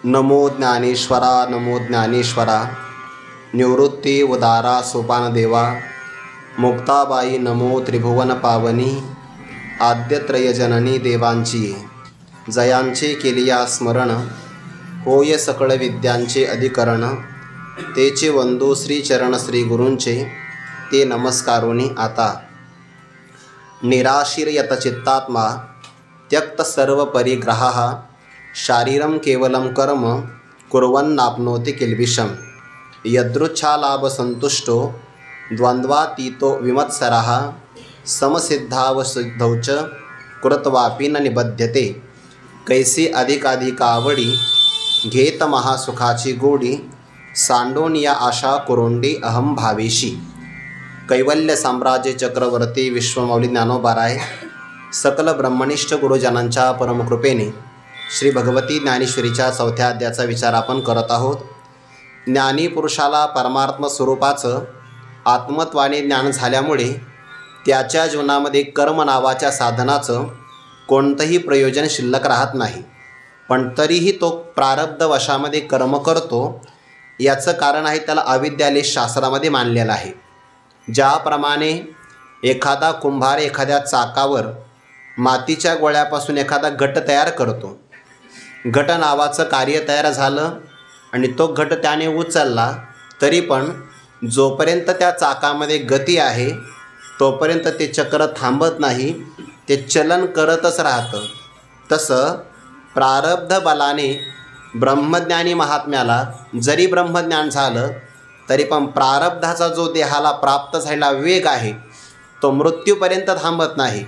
नमो ज्ञानेश्वरा नमो ज्ञानेश्वरा निवृत्ती उदारा सोपान देवा मुक्ताबाई नमो त्रिभुवन पावनी आद्यत्रयजननी देवांची जयांचे केलिया स्मरण होय सकळ विद्यांचे अधिकरण तेचे वंदो श्रीचरण श्री गुरूंचे ते नमस्कारोनी आता निराशीर यतचित्तात्मा त्यक्त सर्व परिग्रहाः शारीरं केवलं कर्म कुर्वन्नाप्नोति किल्बिषं यदृच्छालाभसन्तुष्टो द्वन्द्वातीतो विमत्सरः समसिद्धावसिद्धौ च कृत्वापि न निबध्यते कैसी अधिकाधिकावडी घेत महासुखाची गोडी सांडून या आशा कुरोंडी अहम भावेशी। कैवल्य साम्राज्य चक्रवर्ती विश्वमौली ज्ञानोबाराय सकल ब्रह्मनिष्ठ गुरुजनांच्या परमकृपेने श्री भगवती ज्ञानेश्वरीच्या 4थ्या अध्यायाचा विचार आपण करत आहोत। ज्ञानी पुरुषाला परमात्म स्वरूपाचं आत्मत्वाने ज्ञान झाल्यामुळे त्याच्या जीवनामध्ये कर्म नावाच्या साधनाचं कोणतंही प्रयोजन शिल्लक राहत नाही, पण तरीही तो प्रारब्ध वशामध्ये कर्म करतो। याचं कारण आहे त्याला अविद्यालेश शास्त्रामध्ये मानलेलं आहे। ज्याप्रमाणे एखादा कुंभार एखाद्या चाकावर मातीच्या गोळ्यापासून एखादा घट तयार करतो, घट नावाचं कार्य तयार झालं आणि तो घट त्याने उचलला, तरी पण जोपर्यंत त्या चाकामध्ये गती आहे तोपर्यंत ते चक्र थांबत नाही, ते चलन करतच राहतं। तसं प्रारब्ध बलाने ब्रह्मज्ञानी महात्म्याला जरी ब्रह्मज्ञान झालं तरी पण प्रारब्धाचा जो देहाला प्राप्त झालेला वेग आहे तो मृत्यूपर्यंत थांबत नाही।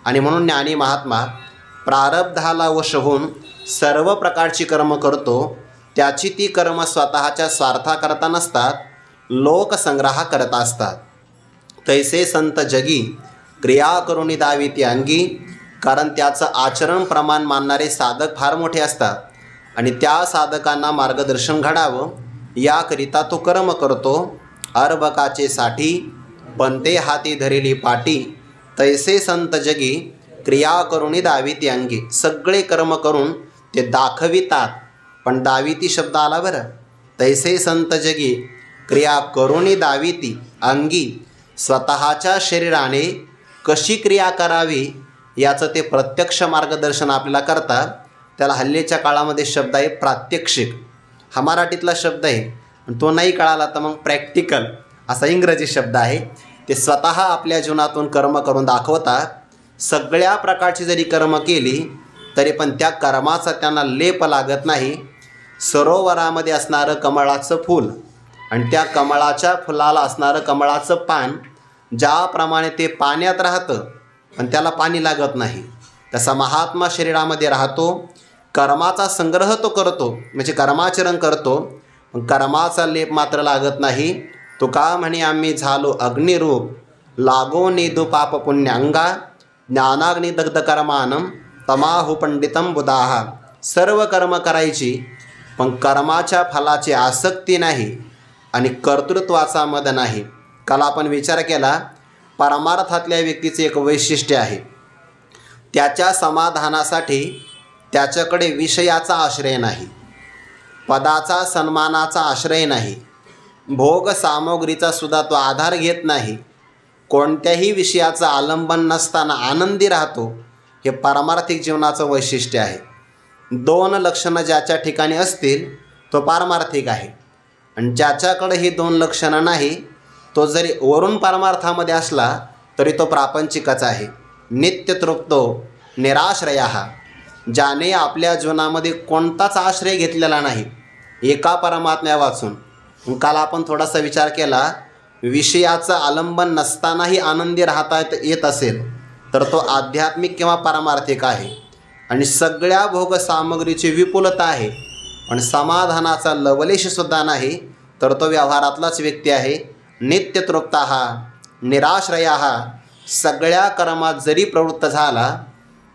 आणि म्हणून ज्ञानी महात्मा प्रारब्धाला वश होऊन सर्व प्रकारची कर्म करतो। त्याची ती कर्म स्वतःच्या स्वार्थाकरता नसतात, लोकसंग्रह करता असतात। तैसे संत जगी क्रिया करुणी दाविती अंगी, कारण त्याचं आचरण प्रमाण मानणारे साधक फार मोठे असतात आणि त्या साधकांना मार्गदर्शन घडावं याकरिता तो कर्म करतो। अर्भकाचे साठी पंते हाती धरिली पाटी, तैसे संत जगी क्रिया करुणी दाविती अंगी। सगळे कर्म करून ते दाखवितात, पण दाविती शब्द आला बरं। तैसे संत जगी क्रिया करुणी दाविती अंगी, स्वतःच्या शरीराने कशी क्रिया करावी याचं ते प्रत्यक्ष मार्गदर्शन आपल्याला करतात। त्याला हल्लीच्या काळामध्ये शब्द आहे प्रात्यक्षिक, हा मराठीतला शब्द आहे, तो नाही कळाला तर मग प्रॅक्टिकल असा इंग्रजी शब्द आहे। ते स्वतः आपल्या जीवनातून कर्म करून दाखवतात। सगळ्या प्रकारची जरी कर्म केली तरी पण त्या कर्माचा त्यांना लेप लागत नाही। सरोवरामध्ये असणारं कमळाचं फूल आणि त्या कमळाच्या फुलाला असणारं कमळाचं पान, ज्याप्रमाणे ते पाण्यात राहतं पण त्याला पाणी लागत नाही, तसा महात्मा शरीरामध्ये राहतो। कर्माचा संग्रह तो करतो, म्हणजे कर्माचरण करतो, पण कर्माचा लेप मात्र लागत नाही। तो का म्हणे आम्ही झालो अग्निरूप, लागो निधू पाप पुण्यांगा, ज्ञानाग्नी दग्ध कर्मानं तमाहु पंडितम बुधाहा। सर्व कर्म करायची पण कर्माच्या फलाची आसक्ती नाही आणि कर्तृत्वाचा मद नाही। काल आपण विचार केला, परमार्थातल्या व्यक्तीचे एक वैशिष्ट्य आहे, त्याच्या समाधानासाठी त्याच्याकडे विषयाचा आश्रय नाही, पदाचा सन्मानाचा आश्रय नाही, भोग सामग्रीचा सुद्धा तो आधार घेत नाही, कोणत्याही विषयाचं आलंबन नसताना आनंदी राहतो। हे पारमार्थिक जीवनाचं वैशिष्ट्य आहे। 2 लक्षणं ज्याच्या ठिकाणी असतील तो पारमार्थिक आहे, आणि ज्याच्याकडे ही 2 लक्षणं नाही तो जरी वरून परमार्थामध्ये असला तरी तो प्रापंचिकच आहे। नित्यतृप्तो निराश्रयः, ज्याने आपल्या जीवनामध्ये कोणताच आश्रय घेतलेला नाही एका परमात्म्या वाचून। काल आपण थोडासा विचार केला, विषयाचं आलंबन नसतानाही आनंदी राहता येत असेल तर तो आध्यात्मिक किंवा पारमार्थिक आहे। आणि सगळ्या भोग सामग्रीची विपुलता आहे पण समाधानाचा लवलेशसुद्धा नाही तर तो व्यवहारातलाच व्यक्ती आहे। नित्यतृप्तः निराश्रयः, सगळ्या कर्मात जरी प्रवृत्त झाला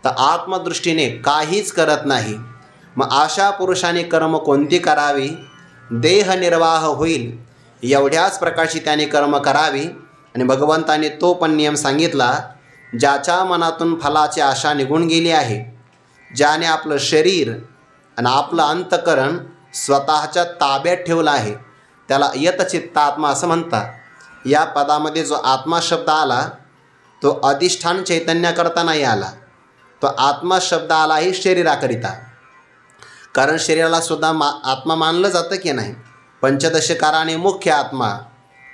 तर आत्मदृष्टीने काहीच करत नाही। मग अशा पुरुषाने कर्म कोणती करावी? देहनिर्वाह होईल एवढ्याच प्रकारची त्याने कर्म करावी। आणि भगवंताने तो पण नियम सांगितला, ज्याच्या मनातून फलाची आशा निघून गेली आहे, ज्याने आपलं शरीर आणि आपलं अंतकरण स्वतःच्या ताब्यात ठेवलं आहे, त्याला यतचित्तात्मा असं म्हणतात। या पदामध्ये जो आत्मा शब्द आला तो अधिष्ठान चैतन्याकरता नाही आला, तो आत्मा शब्द आला आहे शरीराकरिता। कारण शरीराला सुद्धा आत्मा मानलं जातं की नाही। पंचदशकाराने मुख्य आत्मा,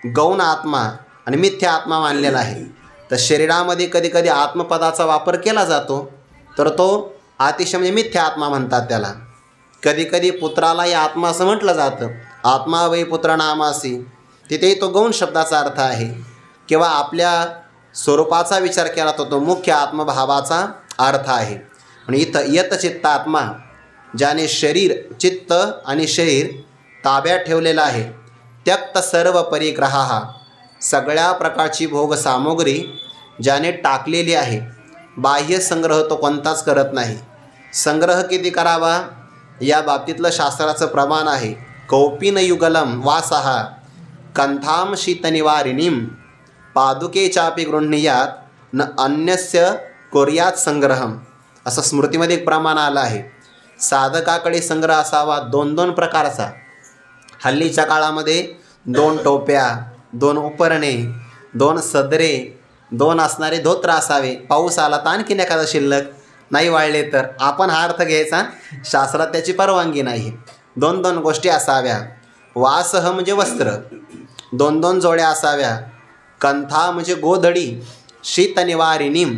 गौण आत्मा आणि मिथ्या आत्मा मानलेला आहे। तर शरीरामध्ये कधी कधी आत्मपदाचा वापर केला जातो, तर तो अतिशय म्हणजे मिथ्या आत्मा म्हणतात त्याला। कधी कधी पुत्रालाही आत्मा असं म्हटलं जातं, आत्मा वै पुत्र नामासी, तिथेही तो गौण शब्दाचा अर्थ आहे। किंवा आपल्या स्वरूपाचा विचार केला तर तो मुख्य आत्मभावाचा अर्थ आहे। आणि इथं यतचित्त आत्मा, ज्याने शरीर, चित्त आणि शरीर ताब्यात ठेवलेला आहे। त्यक्त सर्व परिग्रहा, सगळ्या प्रकारची भोग सामुग्री ज्याने टाकलेली आहे। बाह्य संग्रह तो कोणताच करत नाही। संग्रह किती करावा या बाबतीतलं शास्त्राचं प्रमाण आहे। कौपिन युगलम वासहा कंथाम शीतनिवारिणीम पादुके चापी गृह्णीयात न अन्यस्य कुर्यात संग्रहम, असं स्मृतीमध्ये एक प्रमाण आलं आहे। साधकाकडे संग्रह असावा 2-2 प्रकारचा। हल्लीच्या काळामध्ये 2 टोप्या, 2 उपरणे, 2 सदरे, 2 असणारे धोत्र असावे। पाऊस आला तर आणखीन एखादा शिल्लक, नाही वाळले तर आपण हा अर्थ घ्यायचा, शास्त्रात त्याची परवानगी नाही। 2-2 गोष्टी असाव्या। वासह म्हणजे वस्त्र, 2-2 जोड्या असाव्या। कंथा म्हणजे गोधडी, शीतनिवारिणीम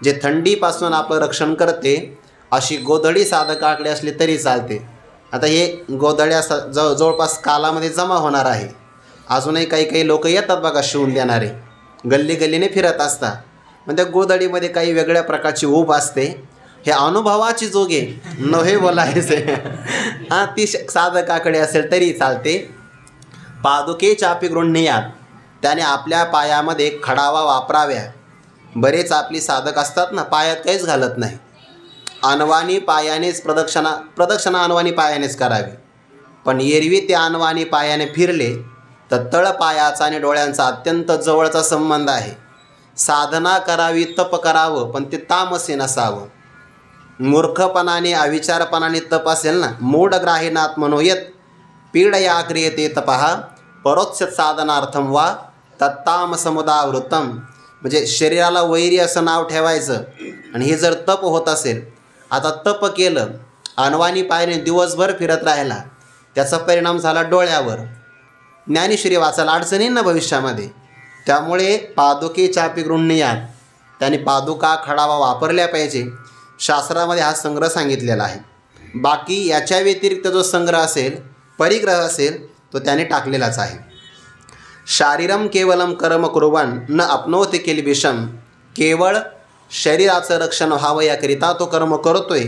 जे थंडीपासून आपलं रक्षण करते, अशी गोधडी साधकाकडे असली तरी चालते। आता हे गोधड्या जवळपास कालामध्ये जमा होणार आहे। अजूनही काही काही लोक येतात बघा शिवून देणारे, गल्ली गल्लीने फिरत असतात। पण त्या गोधडीमध्ये काही वेगळ्या प्रकारची ऊब असते। हे अनुभवाची जोगे नव्हे बोलायचे हां, ती साधकाकडे असेल तरी चालते। पादुके चापी गृह्णीयात, त्याने आपल्या पायामध्ये खडावा वापराव्या। बरेच आपली साधक असतात ना, पायात काहीच घालत नाही, अनवाणी पायानेच प्रदक्षिणा अनवाणी पायानेच करावी। पण एरवी ते अनवाणी पायाने फिरले तर तळ पायाचा आणि डोळ्यांचा अत्यंत जवळचा संबंध आहे। साधना करावी, तप करावं, पण ते तामसी नसावं। मूर्खपणाने अविचारपणाने तप असेल ना, मूढग्राहीनात मनोयत पीडया क्रियते तपहा परोक्ष साधनार्थम वा तत्तामसमुदावृतम, म्हणजे शरीराला वैरी असं नाव ठेवायचं। आणि हे जर तप होत असेल, आता तप केलं, अनवाणी पायाने दिवसभर फिरत राहिला, त्याचा परिणाम झाला डोळ्यावर, ज्ञानेश्वरी वाचायला अडचणी ना भविष्यामध्ये। त्यामुळे पादुके चापी गृह्णीयात, त्याने पादुका खडावा वापरल्या पाहिजे। शास्त्रामध्ये हा संग्रह सांगितलेला आहे। बाकी याच्या व्यतिरिक्त जो संग्रह असेल, परिग्रह असेल, तो त्याने टाकलेलाच आहे। शारीरम केवलम कर्म कुर्वन् न अपनोति किल्बिषम, केवळ शरीराचं रक्षण व्हावं याकरिता तो कर्म करतोय।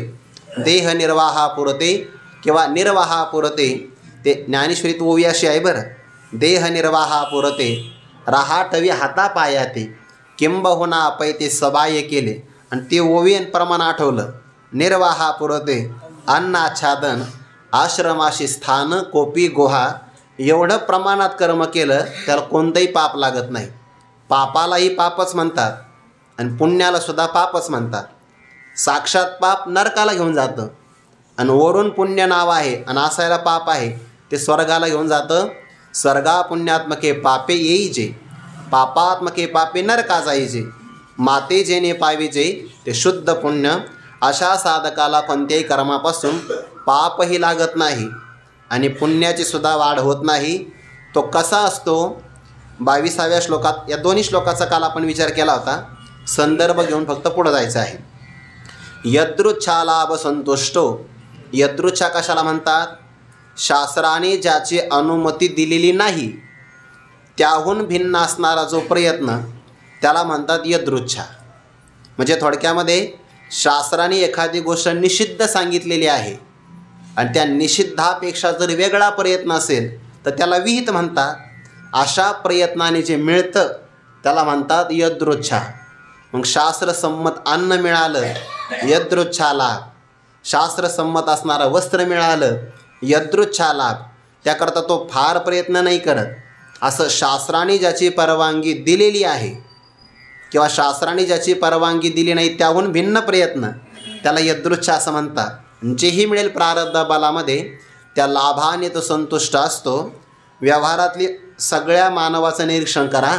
देह निर्वाहापुरते किंवा निर्वाहापुरते, ते ज्ञानेश्वरीत ओवी अशी आहे बरं, देह निर्वाहापुरते राहाटवी हातापायाते किंबहुना पैते सबाय केले। आणि ते ओवी प्रमाण आठवलं, निर्वाहापुरते अन्नाच्छादन आश्रमाशी स्थान कोपी गुहा, एवढं प्रमाणात कर्म केलं त्याला कोणतंही पाप लागत नाही। पापालाही पापच म्हणतात आणि पुण्याला सुद्धा पापच म्हणतात। साक्षात पाप नरकाला घेऊन जातं आणि वरून पुण्य नाव आहे आणि असायला पाप आहे, ते स्वर्गाला घेऊन जातं। स्वर्गा पुण्यात्मके पापे येईजे, पापात्मके पापे नरका जाईजे, माते जेने पाविजे ते शुद्ध पुण्य। अशा साधकाला कोणत्याही कर्मापासून पापही लागत नाही आणि पुण्याची सुद्धा वाढ होत नाही। तो कसा असतो, 22व्या श्लोकात, या दोन्ही श्लोकाचा काल आपण विचार केला होता, संदर्भ घेऊन फक्त पुढे जायचं आहे। यदृच्छालाभ संतुष्टो, यदृच्छा कशाला म्हणतात, शास्त्राने ज्याची अनुमती दिलेली नाही त्याहून भिन्न असणारा जो प्रयत्न, त्याला म्हणतात यदृच्छा। म्हणजे थोडक्यामध्ये शास्त्राने एखादी गोष्ट निषिद्ध सांगितलेली आहे आणि त्या निषिद्धापेक्षा जर वेगळा प्रयत्न असेल तर त्याला विहित म्हणतात। अशा प्रयत्नाने जे मिळतं त्याला म्हणतात यदृच्छा। मग शास्त्रसंमत अन्न मिळालं, यदृच्छा लाभ, शास्त्रसंमत असणारं वस्त्र मिळालं, यदृच्छा लाभ, त्याकरता तो फार प्रयत्न नाही करत। असं शास्त्राने ज्याची परवानगी दिलेली आहे किंवा शास्त्राने ज्याची परवानगी दिली नाही त्याहून भिन्न प्रयत्न, त्याला यदृच्छा असं म्हणतात। जेही मिळेल प्रारब्ध बलामध्ये त्या लाभाने तो संतुष्ट असतो. व्यवहारातली सगळ्या मानवाचं निरीक्षण करा.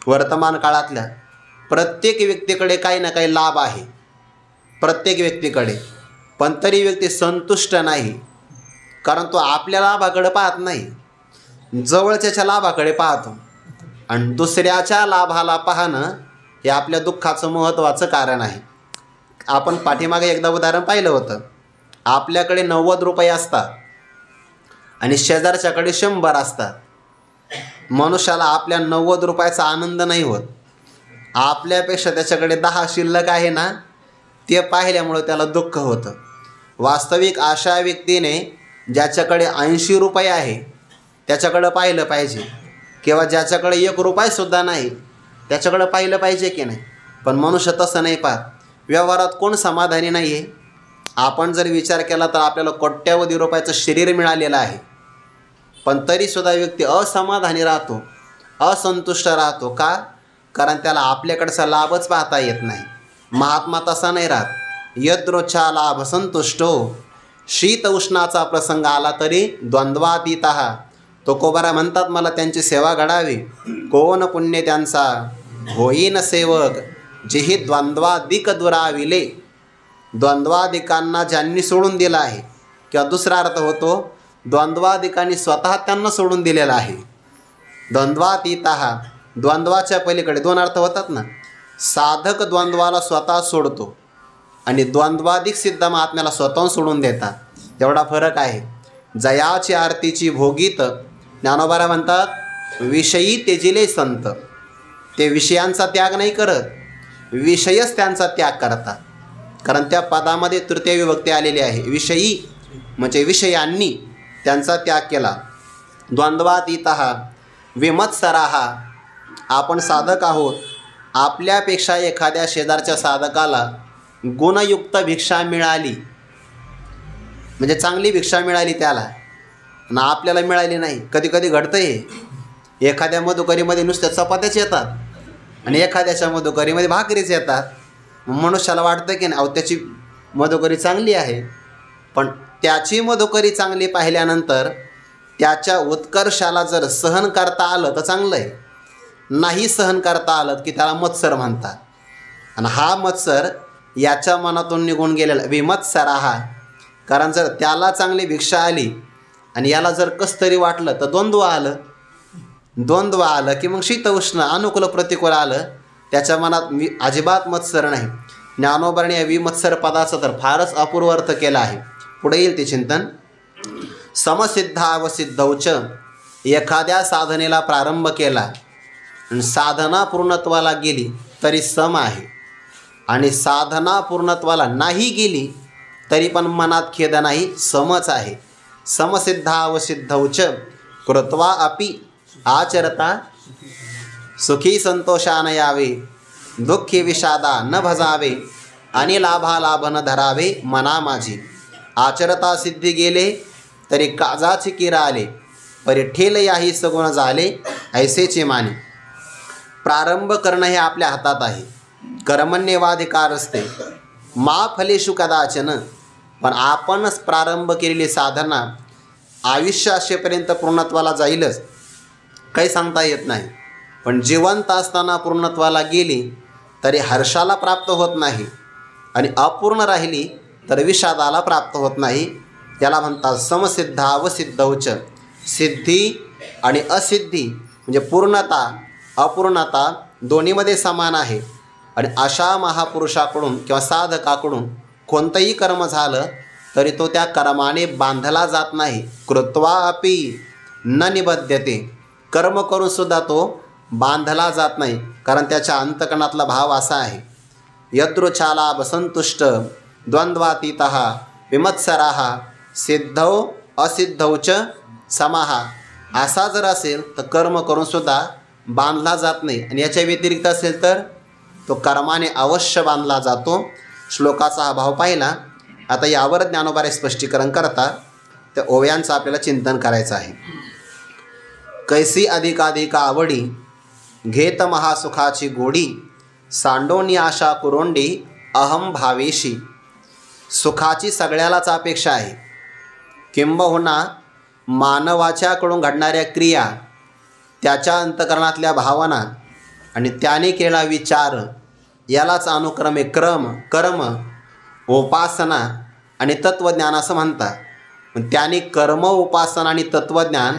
वर्तमान काळातल्या प्रत्येक व्यक्तीकडे काही ना काही लाभ आहे, प्रत्येक व्यक्तीकडे. पण तरी व्यक्ती संतुष्ट नाही, कारण तो आपल्या लाभाकडे पाहत नाही, जवळच्याच्या लाभाकडे पाहतो. आणि दुसऱ्याच्या लाभाला पाहणं हे आपल्या दुःखाचं महत्त्वाचं कारण आहे. आपण पाठीमागे एकदा उदाहरण पाहिलं होतं. आपल्याकडे 90 रुपये असतात आणि शेजारच्याकडे 100 असतात. मनुष्याला आपल्या 90 रुपयाचा आनंद नाही होत. आपल्यापेक्षा त्याच्याकडे 10 शिल्लक आहे ना, ते पाहिल्यामुळं त्याला दुःख होतं. वास्तविक अशा व्यक्तीने ज्याच्याकडे 80 रुपये आहे त्याच्याकडं पाहिलं पाहिजे, किंवा ज्याच्याकडे 1 रुपयासुद्धा नाही त्याच्याकडं पाहिलं पाहिजे की नाही. पण मनुष्य तसं नाही पाहत. व्यवहारात कोण समाधानी नाही आहे? आपण जर विचार केला तर आपल्याला कोट्यावधी रुपयाचं शरीर मिळालेलं आहे, पण तरीसुद्धा व्यक्ती असमाधानी राहतो, असंतुष्ट राहतो. का? कारण त्याला आपल्याकडचा लाभच पाहता येत नाही. महात्मा तसा नाही राहत. यद्रोच्छा लाभ संतुष्टो. शीत उष्णाचा प्रसंग आला तरी द्वंद्वातीत. तुकोबारा म्हणतात, मला त्यांची सेवा घडावी. कोण पुण्य त्यांचा होईन सेवक, जेही द्वंद्वादिक दुराविले. द्वंद्वादिकांना ज्यांनी सोडून दिलं आहे, किंवा दुसरा अर्थ होतो द्वंद्वादिकांनी स्वतः त्यांना सोडून दिलेला आहे. द्वंद्वातीत. द्वंद्वाच्या पलीकडे 2 अर्थ होतात ना. साधक द्वंद्वाला स्वतः सोडतो आणि द्वंद्वादिक सिद्ध महात्म्याला स्वतःहून सोडून देतात. एवढा फरक आहे. जयाची आरतीची भोगीत. ज्ञानोबारा म्हणतात, विषयी तेजिले संत. ते विषयांचा त्याग नाही करत, विषयच त्यांचा त्याग करतात. कारण त्या पदामध्ये तृतीय विभक्ती आलेली आहे. विषयी म्हणजे विषयांनी त्यांचा त्याग केला. द्वंद्वातीत विमत्सराः. आपण साधक आहोत. आपल्यापेक्षा एखाद्या शेजारच्या साधकाला गुणयुक्त भिक्षा मिळाली, म्हणजे चांगली भिक्षा मिळाली त्याला, आणि आपल्याला मिळाली नाही. कधी कधी घडतं हे. एखाद्या मधुकरीमध्ये नुसत्या चपात्याच येतात आणि एखाद्याच्या मधुकरीमध्ये भाकरीच येतात. मनुष्याला वाटतं की नाही, त्याची मधुकरी चांगली आहे. पण त्याची मधुकरी चांगली पाहिल्यानंतर त्याच्या उत्कर्षाला जर सहन करता आलं तर चांगलं आहे. नाही सहन करता आलं की त्याला मत्सर म्हणतात. आणि हा मत्सर याच्या मनातून निघून गेलेला विमत्सराः. कारण जर त्याला चांगली भिक्षा आली आणि याला जर कस तरी वाटलं तर द्वंद्व आलं की मग शीत उष्ण अनुकूल प्रतिकूल आलं. त्याच्या मनात अजिबात मत्सर नाही. ज्ञानोबाने या विमत्सर पदाचा तर फारच अपूर्व अर्थ केला आहे. पुढे येईल ते चिंतन. समसिद्धा व सिद्धौच. एखाद्या साधनेला प्रारंभ केला आणि साधना पूर्णत्वाला गेली तरी सम आहे, आणि साधना पूर्णत्वाला नाही गेली तरी पण मनात खेद नाही, समच आहे. समसिद्धा व सिद्धौच कृत्वा अपि आचरता सुखी संतोषान यावे, दुःखी विषादा न भजावे, आणि लाभा लाभ न धरावे मना माझी. आचरता सिद्धी गेले तरी काजाची किरा आले, परी ठेल याही सगुण झाले ऐसेचे माने. प्रारंभ करणं हे आपल्या हातात आहे. कर्मण्येवाधिकार असते. मा फलेषु कदाचन. पण आपणच प्रारंभ केलेली साधना आयुष्य असेपर्यंत पूर्णत्वाला जाईलच, काही सांगता येत नाही. पण जिवंत असताना पूर्णत्वाला गेली तरी हर्षाला प्राप्त होत नाही, आणि अपूर्ण राहिली तर विषादाला प्राप्त होत नाही. याला म्हणतात समसिद्धा व सिद्धौच. सिद्धी आणि असिद्धी म्हणजे पूर्णता अपूर्णता दोन्हीमध्ये समान आहे. आणि अशा महापुरुषाकडून किंवा साधकाकडून कोणतंही कर्म झालं तरी तो त्या कर्माने बांधला जात नाही. कृत्वा अपि न निबध्यते. कर्म करूनसुद्धा तो बांधला जात नाही, कारण त्याच्या अंतकणातला भाव असा आहे. यदृच्छालाभ संतुष्ट द्वंद्वातीत विमत्सराः सिद्धौ असिद्धौच समाः. असा जर असेल तर कर्म करूनसुद्धा बांधला जात नाही, आणि याच्या व्यतिरिक्त असेल तर तो कर्माने अवश्य बांधला जातो. श्लोकाचा हा भाव पाहिला. आता यावर ज्ञानोबारे स्पष्टीकरण करतात. त्या ओव्यांचं आपल्याला चिंतन करायचं आहे. कैसी अधिकाधिक आवडी घेत महासुखाची गोडी, सांडोनी आशा कुरोंडी अहम भावेशी. सुखाची सगळ्यालाच अपेक्षा आहे, किंबहुना मानवाच्याकडून घडणाऱ्या क्रिया, त्याच्या अंतकरणातल्या भावना आणि त्याने केलेला विचार यालाच अनुक्रमे कर्म, उपासना आणि तत्त्वज्ञान असं म्हणतात. त्याने कर्म, उपासना आणि तत्त्वज्ञान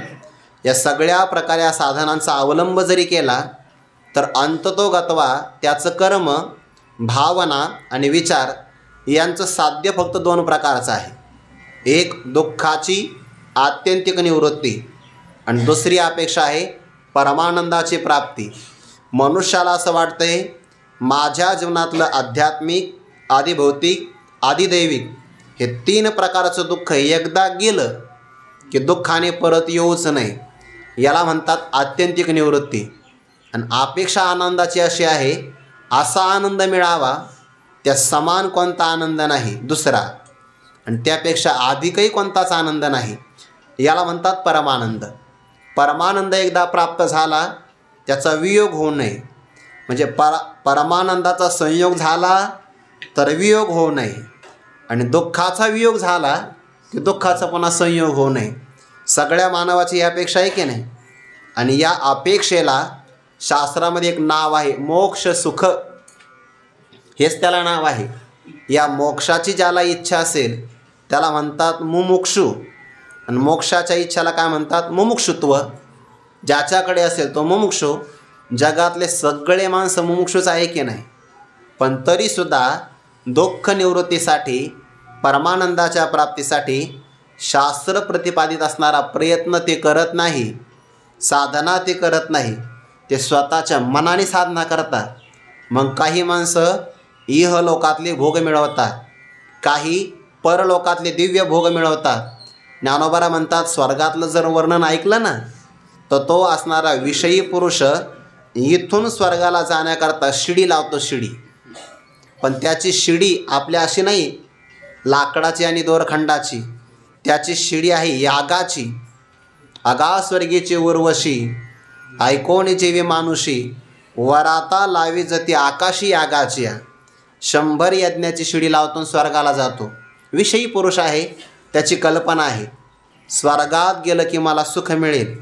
या सगळ्या प्रकारे साधनांचा अवलंब जरी केला तर अंततोगत्वा त्याचं कर्म, भावना आणि विचार यांचं साध्य फक्त 2 प्रकारचं आहे. एक दुःखाची आत्यंतिक निवृत्ती आणि दुसरी अपेक्षा आहे परमानंदाची प्राप्ती. मनुष्याला असं वाटतंय माझ्या जीवनातलं आध्यात्मिक, आदिभौतिक, आदिदैविक हे 3 प्रकारचं दुःख एकदा गेलं की दुःखाने परत येऊच नाही. याला म्हणतात आत्यंतिक निवृत्ती. आणि अपेक्षा आनंदाची अशी आहे, असा आनंद मिळावा त्या समान कोणता आनंद नाही दुसरा, आणि त्यापेक्षा अधिकही कोणताच आनंद नाही. याला म्हणतात परमानंद. परमानंद एकदा प्राप्त झाला त्याचा वियोग होऊ नये. म्हणजे परमानंदाचा संयोग झाला तर वियोग होऊ नये, आणि दुःखाचा वियोग झाला की दुःखाचा पुन्हा संयोग होऊ नये. सगळ्या मानवाची ही अपेक्षा आहे की नाही. आणि या अपेक्षेला शास्त्रामध्ये एक नाव आहे, मोक्ष सुख, हेच त्याला नाव आहे. या मोक्षाची ज्याला इच्छा असेल त्याला म्हणतात मुमुक्षु, आणि मोक्षाच्या इच्छाला काय म्हणतात मुमुक्षुत्व. ज्याच्याकडे असेल तो मुमुक्षु. जगातले सगळे माणसं मुमुक्षुच आहे की नाही, पण तरीसुद्धा दुःख निवृत्तीसाठी, परमानंदाच्या प्राप्तीसाठी शास्त्र प्रतिपादित असणारा प्रयत्न ते करत नाही, साधना ते करत नाही, ते स्वतःच्या मनाने साधना करतात. मग काही माणसं इहलोकातले भोग मिळवतात, काही परलोकातले दिव्य भोग मिळवतात. ज्ञानोबा म्हणतात स्वर्गातलं जर वर्णन ऐकलं ना तर तो असणारा विषयी पुरुष इथून स्वर्गाला जाण्याकरता शिडी लावतो, शिडी. पण त्याची शिडी आपल्या अशी नाही लाकडाची आणि दोरखंडाची, त्याची शिडी आहे यागाची. अगा स्वर्गीची उर्वशी, ऐकोणी जेवी मानुषी, वराता लावी जती आकाशी यागाची. 100 यज्ञाची शिडी लावतो स्वर्गाला जातो. विषयी पुरुष आहे, त्याची कल्पना आहे स्वर्गात गेलं की मला सुख मिळेल.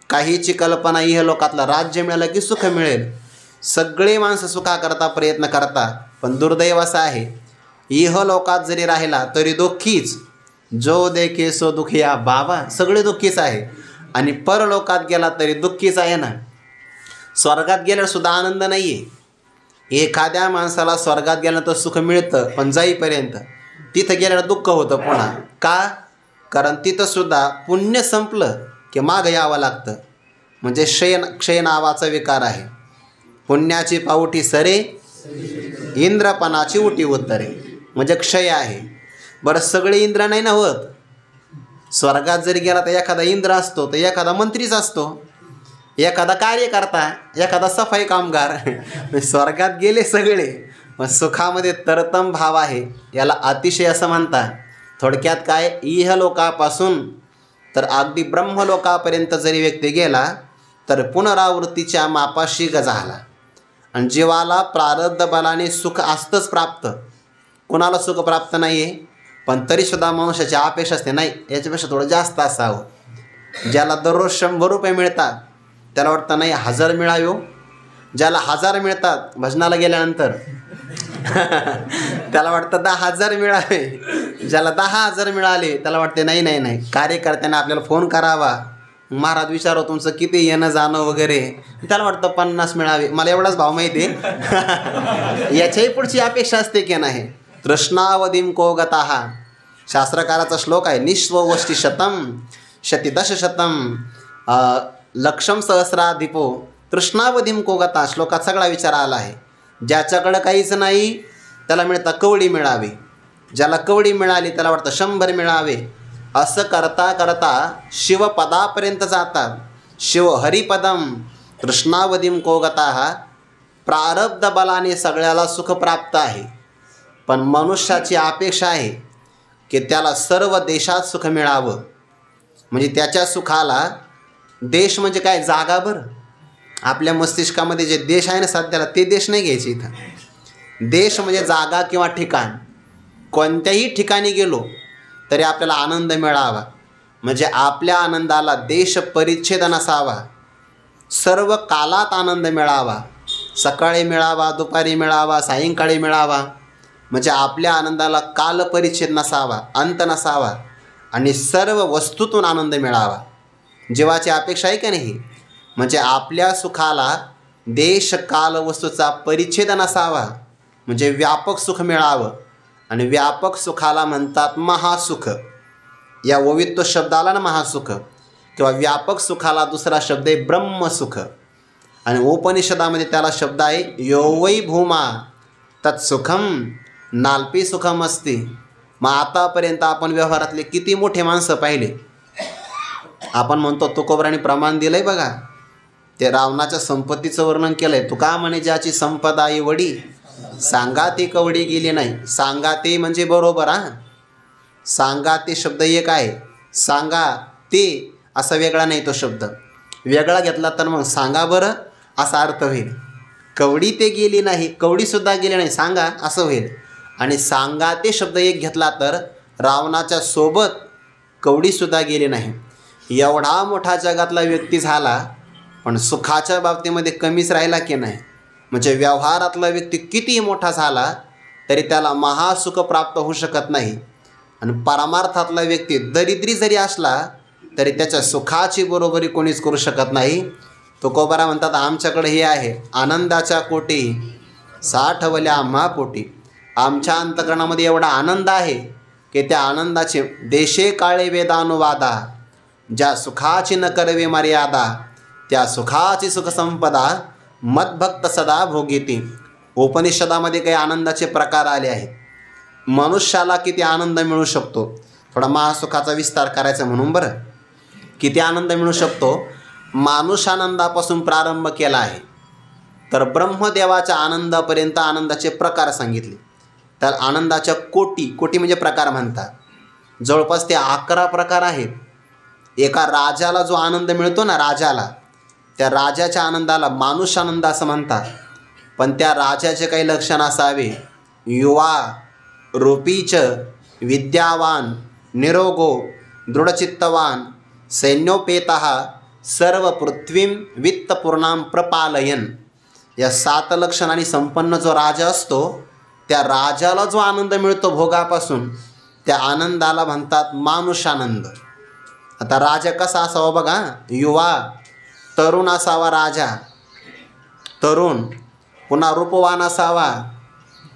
काहीची कल्पना इहलोकातलं राज्य मिळालं की सुख मिळेल. सगळे माणसं सुखाकरता प्रयत्न करतात, पण दुर्दैव असं आहे इहलोकात जरी राहिला तरी दुःखीच. जो देखे सो दुखिया बाबा, सगळे दुःखीच आहे. आणि परलोकात गेला तरी दुःखीच आहे ना. स्वर्गात गेल्यावर सुद्धा आनंद नाही आहे. एखाद्या माणसाला स्वर्गात गेल्यानंतर सुख मिळतं, पण जाईपर्यंत तिथं गेल्यावर दुःख होतं पुन्हा. का? कारण तिथंसुद्धा पुण्य संपलं की मागं यावं लागतं. म्हणजे क्षय नावाचा विकार आहे. पुण्याची पाऊठी सरे, इंद्रपणाची उटी उत्तरे, म्हणजे क्षय आहे. बरं, सगळे इंद्र नाही ना होत. स्वर्गात जरी गेला तर एखादा इंद्र असतो, तर एखादा मंत्रीच असतो, एखादा कार्यकर्ता, एखादा सफाई कामगार. स्वर्गात गेले सगळे, मग सुखामध्ये तरतम भाव आहे. याला अतिशय असं म्हणतात. थोडक्यात काय, इहलोकापासून तर अगदी ब्रह्मलोकापर्यंत जरी व्यक्ती गेला तर पुनरावृत्तीच्या मापाशी झाला. आणि जीवाला प्रारब्ध बलाने सुख असतंच प्राप्त. कोणाला सुख प्राप्त नाही आहे, पण तरीसुद्धा मनुष्याची अपेक्षा असते नाही याच्यापेक्षा थोडं जास्त असावं. ज्याला दररोज 100 रुपये मिळतात त्याला वाटतं नाही 1000 मिळावे. ज्याला 1000 मिळतात भजनाला गेल्यानंतर त्याला वाटतं 10,000 मिळावे. ज्याला 10,000 मिळाले त्याला वाटते नाही नाही नाही कार्यकर्त्यांना आपल्याला फोन करावा, महाराज विचारो तुमचं किती येणं जाणं वगैरे. त्याला वाटतं 50 मिळावे, मला एवढाच भाव माहिती आहे. याच्याही पुढची अपेक्षा असते की नाही. तृष्णावधीम को गताः, शास्त्रकाराचा श्लोक आहे. निःस्ववष्टी शतम शती दशशतम लक्षम सहस्राधिपो तृष्णावधीम को गता. श्लोकात सगळा विचार आला आहे. ज्याच्याकडं काहीच नाही त्याला मिळतं कवडी मिळावी, ज्याला कवडी मिळाली त्याला वाटतं 100 मिळावे. असं करता करता शिवपदापर्यंत जातात. शिव हरिपदम तृष्णावधीम को गताः. प्रारब्ध बलाने सगळ्याला सुख प्राप्त आहे, पण मनुष्याची अपेक्षा आहे की त्याला सर्व देशात सुख मिळावं. म्हणजे त्याच्या सुखाला देश म्हणजे काय, जागा. बरं, आपल्या मस्तिष्कामध्ये जे देश आहे ना सध्याला, ते देश नाही घ्यायचे इथं. देश म्हणजे जागा किंवा ठिकाण. कोणत्याही ठिकाणी गेलो तरी आपल्याला आनंद मिळावा, म्हणजे आपल्या आनंदाला देश परिच्छेद नसावा, सर्व कालात आनंद मिळावा, सकाळी मिळावा, दुपारी मिळावा, सायंकाळी मिळावा, म्हणजे आपल्या आनंदाला काल परिच्छेद नसावा, अंत नसावा आणि सर्व वस्तूतून आनंद मिळावा. जीवाची अपेक्षा आहे का नाही? म्हणजे आपल्या सुखाला देश काल वस्तूचा परिच्छेद नसावा, म्हणजे व्यापक सुख मिळावं. आणि व्यापक सुखाला म्हणतात महासुख. या ओवित्व शब्दाला ना महासुख किंवा व्यापक सुखाला दुसरा शब्द आहे ब्रह्मसुख. आणि उपनिषदामध्ये त्याला शब्द आहे यो वै भूमा तत्सुखम नाल्पी सुखम असते. मग आतापर्यंत आपण व्यवहारातले किती मोठे माणसं पाहिले. आपण म्हणतो तुकोबराने प्रमाण दिलंय बघा, ते रावणाच्या संपत्तीचं वर्णन केलंय. तुका म्हणे ज्याची संपदा एवढी सांगा ती कवडी गेली नाही. सांगा ते म्हणजे बरोबर. सांगा ते शब्द एक आहे, सांगा ते असा वेगळा नाही. तो शब्द वेगळा घेतला तर मग सांगा बरं असा अर्थ होईल. कवडी ते गेली नाही, कवडीसुद्धा गेली नाही, सांगा असं होईल. आणि सांगा ते शब्द एक घेतला तर रावणाच्या सोबत कवडीसुद्धा गेली नाही. एवढा मोठा जगातला व्यक्ती झाला पण सुखाच्या बाबतीमध्ये कमीच राहिला की नाही. म्हणजे व्यवहारातला व्यक्ती किती मोठा झाला तरी त्याला महासुख प्राप्त होऊ शकत नाही. आणि परमार्थातला व्यक्ती दरिद्री जरी असला तरी त्याच्या सुखाची बरोबरी कोणीच करू शकत नाही. तुकोबारा म्हणतात आमच्याकडे हे आहे आनंदाच्या कोटी साठवल्या आम्हा पोटी. आमच्या अंतकरणामध्ये एवढा आनंद आहे की त्या आनंदाचे देशे काळे वेदानुवादा, ज्या सुखाची न करवे मर्यादा, त्या सुखाची सुखसंपदा मदभक्त सदा भोगीती. उपनिषदामध्ये काही आनंदाचे प्रकार आले आहेत. मनुष्याला किती आनंद मिळू शकतो, थोडा महासुखाचा विस्तार करायचा म्हणून बरं. किती आनंद मिळू शकतो, मानुषानंदापासून प्रारंभ केला आहे तर ब्रह्मदेवाच्या आनंदापर्यंत आनंदाचे प्रकार सांगितले. तर आनंदाच्या कोटी, कोटी म्हणजे प्रकार म्हणतात, जवळपास ते 11 प्रकार आहेत. एका राजाला जो आनंद मिळतो ना, राजाला, त्या राजाच्या आनंदाला मानुषानंद असं म्हणतात. पण त्या राजाचे काही लक्षण असावे, युवा रूपीच विद्यावान निरोगो दृढचित्तवान सैन्योपेतः सर्व पृथ्वीं वित्तपूर्णां प्रपालयन. या 7 लक्षणांनी संपन्न जो राजा असतो त्या राजाला जो आनंद मिळतो भोगापासून, त्या आनंदाला म्हणतात मानुषानंद. आता राजा कसा असावा बघा, युवा तरुण असावा राजा, तरुण. पुन्हा रूपवान असावा,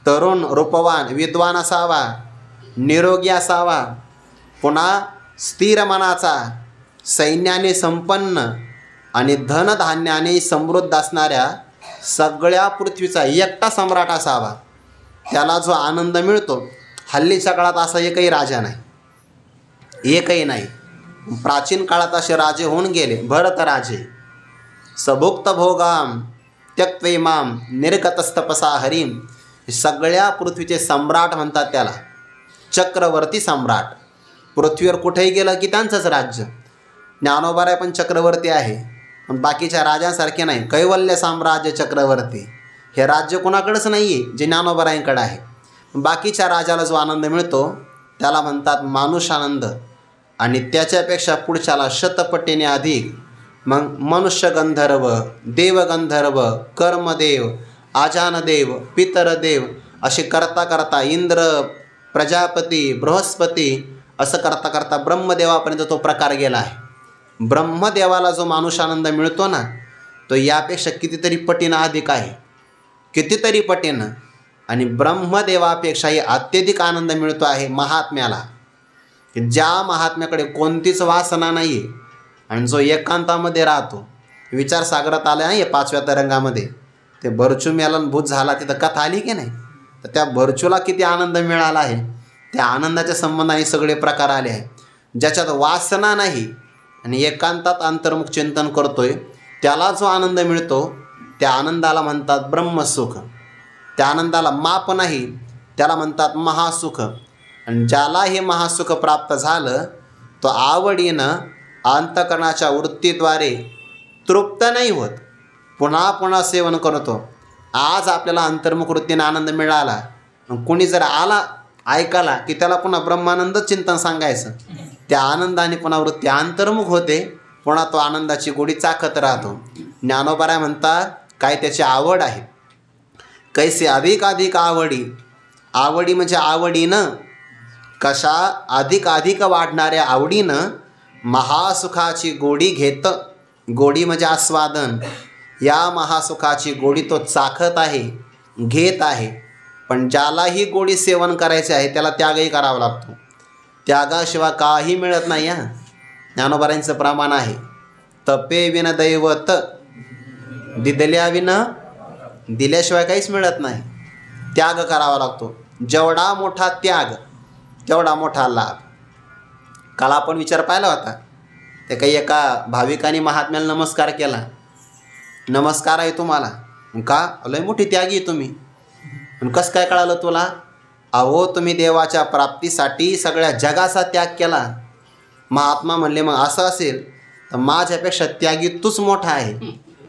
तरुण रूपवान विद्वान असावा, निरोगी असावा. पुन्हा स्थिर मनाचा, सैन्याने संपन्न आणि धनधान्याने समृद्ध असणाऱ्या सगळ्या पृथ्वीचा एकटा सम्राट असावा. त्याला जो आनंद मिळतो, हल्लीच्या काळात असा एकही राजा नाही, एकही नाही. प्राचीन काळात असे राजे होऊन गेले. भरत राजे सभुक्त भोगाम त्यक्त्वैमाम निर्गतस्तपसा हरिम. सगळ्या पृथ्वीचे सम्राट म्हणतात त्याला, चक्रवर्ती सम्राट. पृथ्वीवर कुठेही गेलं की त्यांचंच राज्य. ज्ञानोबाराय पण चक्रवर्ती आहे, पण बाकीच्या राजांसारखे नाही. कैवल्य साम्राज्य चक्रवर्ती हे राज्य कोणाकडेच नाही आहे जे ज्ञानोबारायांकडे आहे. बाकीच्या राजाला जो आनंद मिळतो त्याला म्हणतात मानुषानंद. आणि त्याच्यापेक्षा पुढच्याला शतपटीने अधिक. मग मनुष्य गंधर्व, देवगंधर्व, कर्मदेव, आजानदेव, पितरदेव असे करता करता इंद्र, प्रजापती, बृहस्पती असं करता करता ब्रह्मदेवापर्यंत तो प्रकार गेला आहे. ब्रह्मदेवाला जो मानुषानंद मिळतो ना, तो यापेक्षा कितीतरी पटीनं अधिक आहे, कितीतरी पटीनं. आणि ब्रह्मदेवापेक्षाही अत्यधिक आनंद मिळतो आहे महात्म्याला, ज्या महात्म्याकडे कोणतीच वासना नाही आहे आणि जो एकांतामध्ये राहतो. विचारसागरात आले आहे 5व्या तरंगामध्ये, ते भरचू मेलन भूत झाला, तिथं कथा आली की नाही. तर त्या भरचूला किती आनंद मिळाला आहे, त्या आनंदाच्या संबंधाने सगळे प्रकार आले आहे. ज्याच्यात वासना नाही आणि एकांतात अंतर्मुख चिंतन करतोय त्याला जो आनंद मिळतो त्या आनंदाला म्हणतात ब्रह्मसुख. त्या आनंदाला माप नाही, त्याला म्हणतात महासुख. आणि ज्याला हे महासुख प्राप्त झालं तो आवडीनं अंतकरणाच्या वृत्तीद्वारे तृप्त नाही होत, पुन्हा पुन्हा सेवन करतो. आज आपल्याला अंतर्मुख वृत्तीनं आनंद मिळाला, कुणी जर आला ऐकाला की त्याला पुन्हा ब्रह्मानंद चिंतन सांगायचं. त्या आनंदाने पुन्हा वृत्ती अंतर्मुख होते, पुन्हा तो आनंदाची गोडी चाखत राहतो. ज्ञानोबा म्हणतात काय त्याची आवड आहे. कैसे अधिक आवडी. आवडी म्हणजे आवडीनं, कशा अधिक वाढणाऱ्या आवडीनं महासुखाची गोडी घेत. गोडी म्हणजे आस्वादन. या महासुखाची गोडी तो चाखत आहे, घेत आहे. पण ज्यालाही गोडी सेवन करायचे आहे त्याला त्यागही करावा लागतो. त्यागाशिवाय काही मिळत नाही. ज्ञानोबारांचं प्रमाण आहे, तपे विन दैवत. दिल्याशिवाय काहीच मिळत नाही. त्याग करावा लागतो. जेवढा मोठा त्याग तेवढा मोठा लाभ. काल आपण विचार पाहिला होता, ते काही एका भाविकाने महात्म्याला नमस्कार केला. नमस्कार आहे तुम्हाला. का? लय मोठी त्यागी तुम्ही. पण कसं काय कळालं तुला? अहो तुम्ही देवाच्या प्राप्तीसाठी सगळ्या जगाचा त्याग केला. महात्मा म्हणले मग असं असेल तर माझ्यापेक्षा त्यागी तूच मोठा आहे.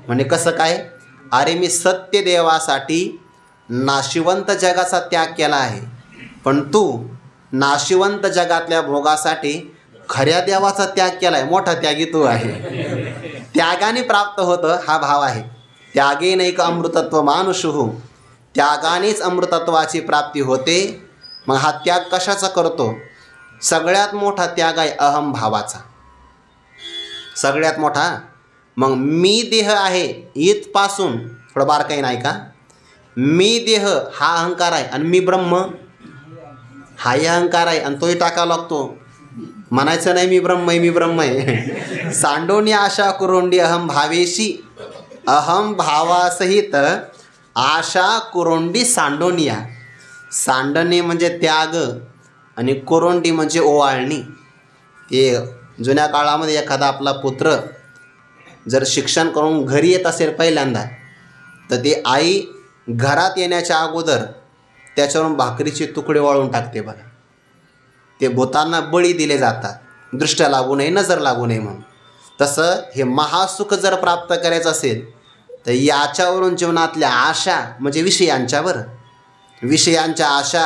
म्हणजे कसं काय? अरे मी सत्य देवासाठी नाशिवंत जगाचा त्याग केला आहे, पण तू नाशिवंत जगातल्या भोगासाठी खऱ्या देवाचा त्याग केला आहे. मोठा त्यागी तू आहे. त्यागाने प्राप्त होतं हा भाव आहे. त्यागेनैक अमृतत्व मानुषुः. त्यागानेच अमृतत्वाची प्राप्ती होते. मग हा त्याग कशाचा करतो? सगळ्यात मोठा त्याग आहे अहमभावाचा. सगळ्यात मोठा. मग मी देह आहे इथपासून थोडं बारकाई नाही का? मी देह हा अहंकार आहे आणि मी ब्रह्म हाही अहंकार आहे, आणि तोही टाकावा लागतो. म्हणायचं नाही मी ब्रह्म आहे, मी ब्रह्म आहे. सांडोनी आशा कुरोंडी अहम भावेशी. अहम भावासहित आशा कुरोंडी सांडोनिया. सांडणे म्हणजे त्याग आणि कुरोंडी म्हणजे ओवाळणी. ते जुन्या काळामध्ये एखादा आपला पुत्र जर शिक्षण करून घरी येत असेल पहिल्यांदा, तर ती आई घरात येण्याच्या अगोदर त्याच्यावरून भाकरीचे तुकडे वाळून टाकते बघा. ते भूतांना बळी दिले जातात, दृष्ट्या लागू नये, नजर लागू नये म्हणून. तसं हे महासुख जर प्राप्त करायचं असेल तर याच्यावरून जीवनातल्या आशा म्हणजे विषयांच्या आशा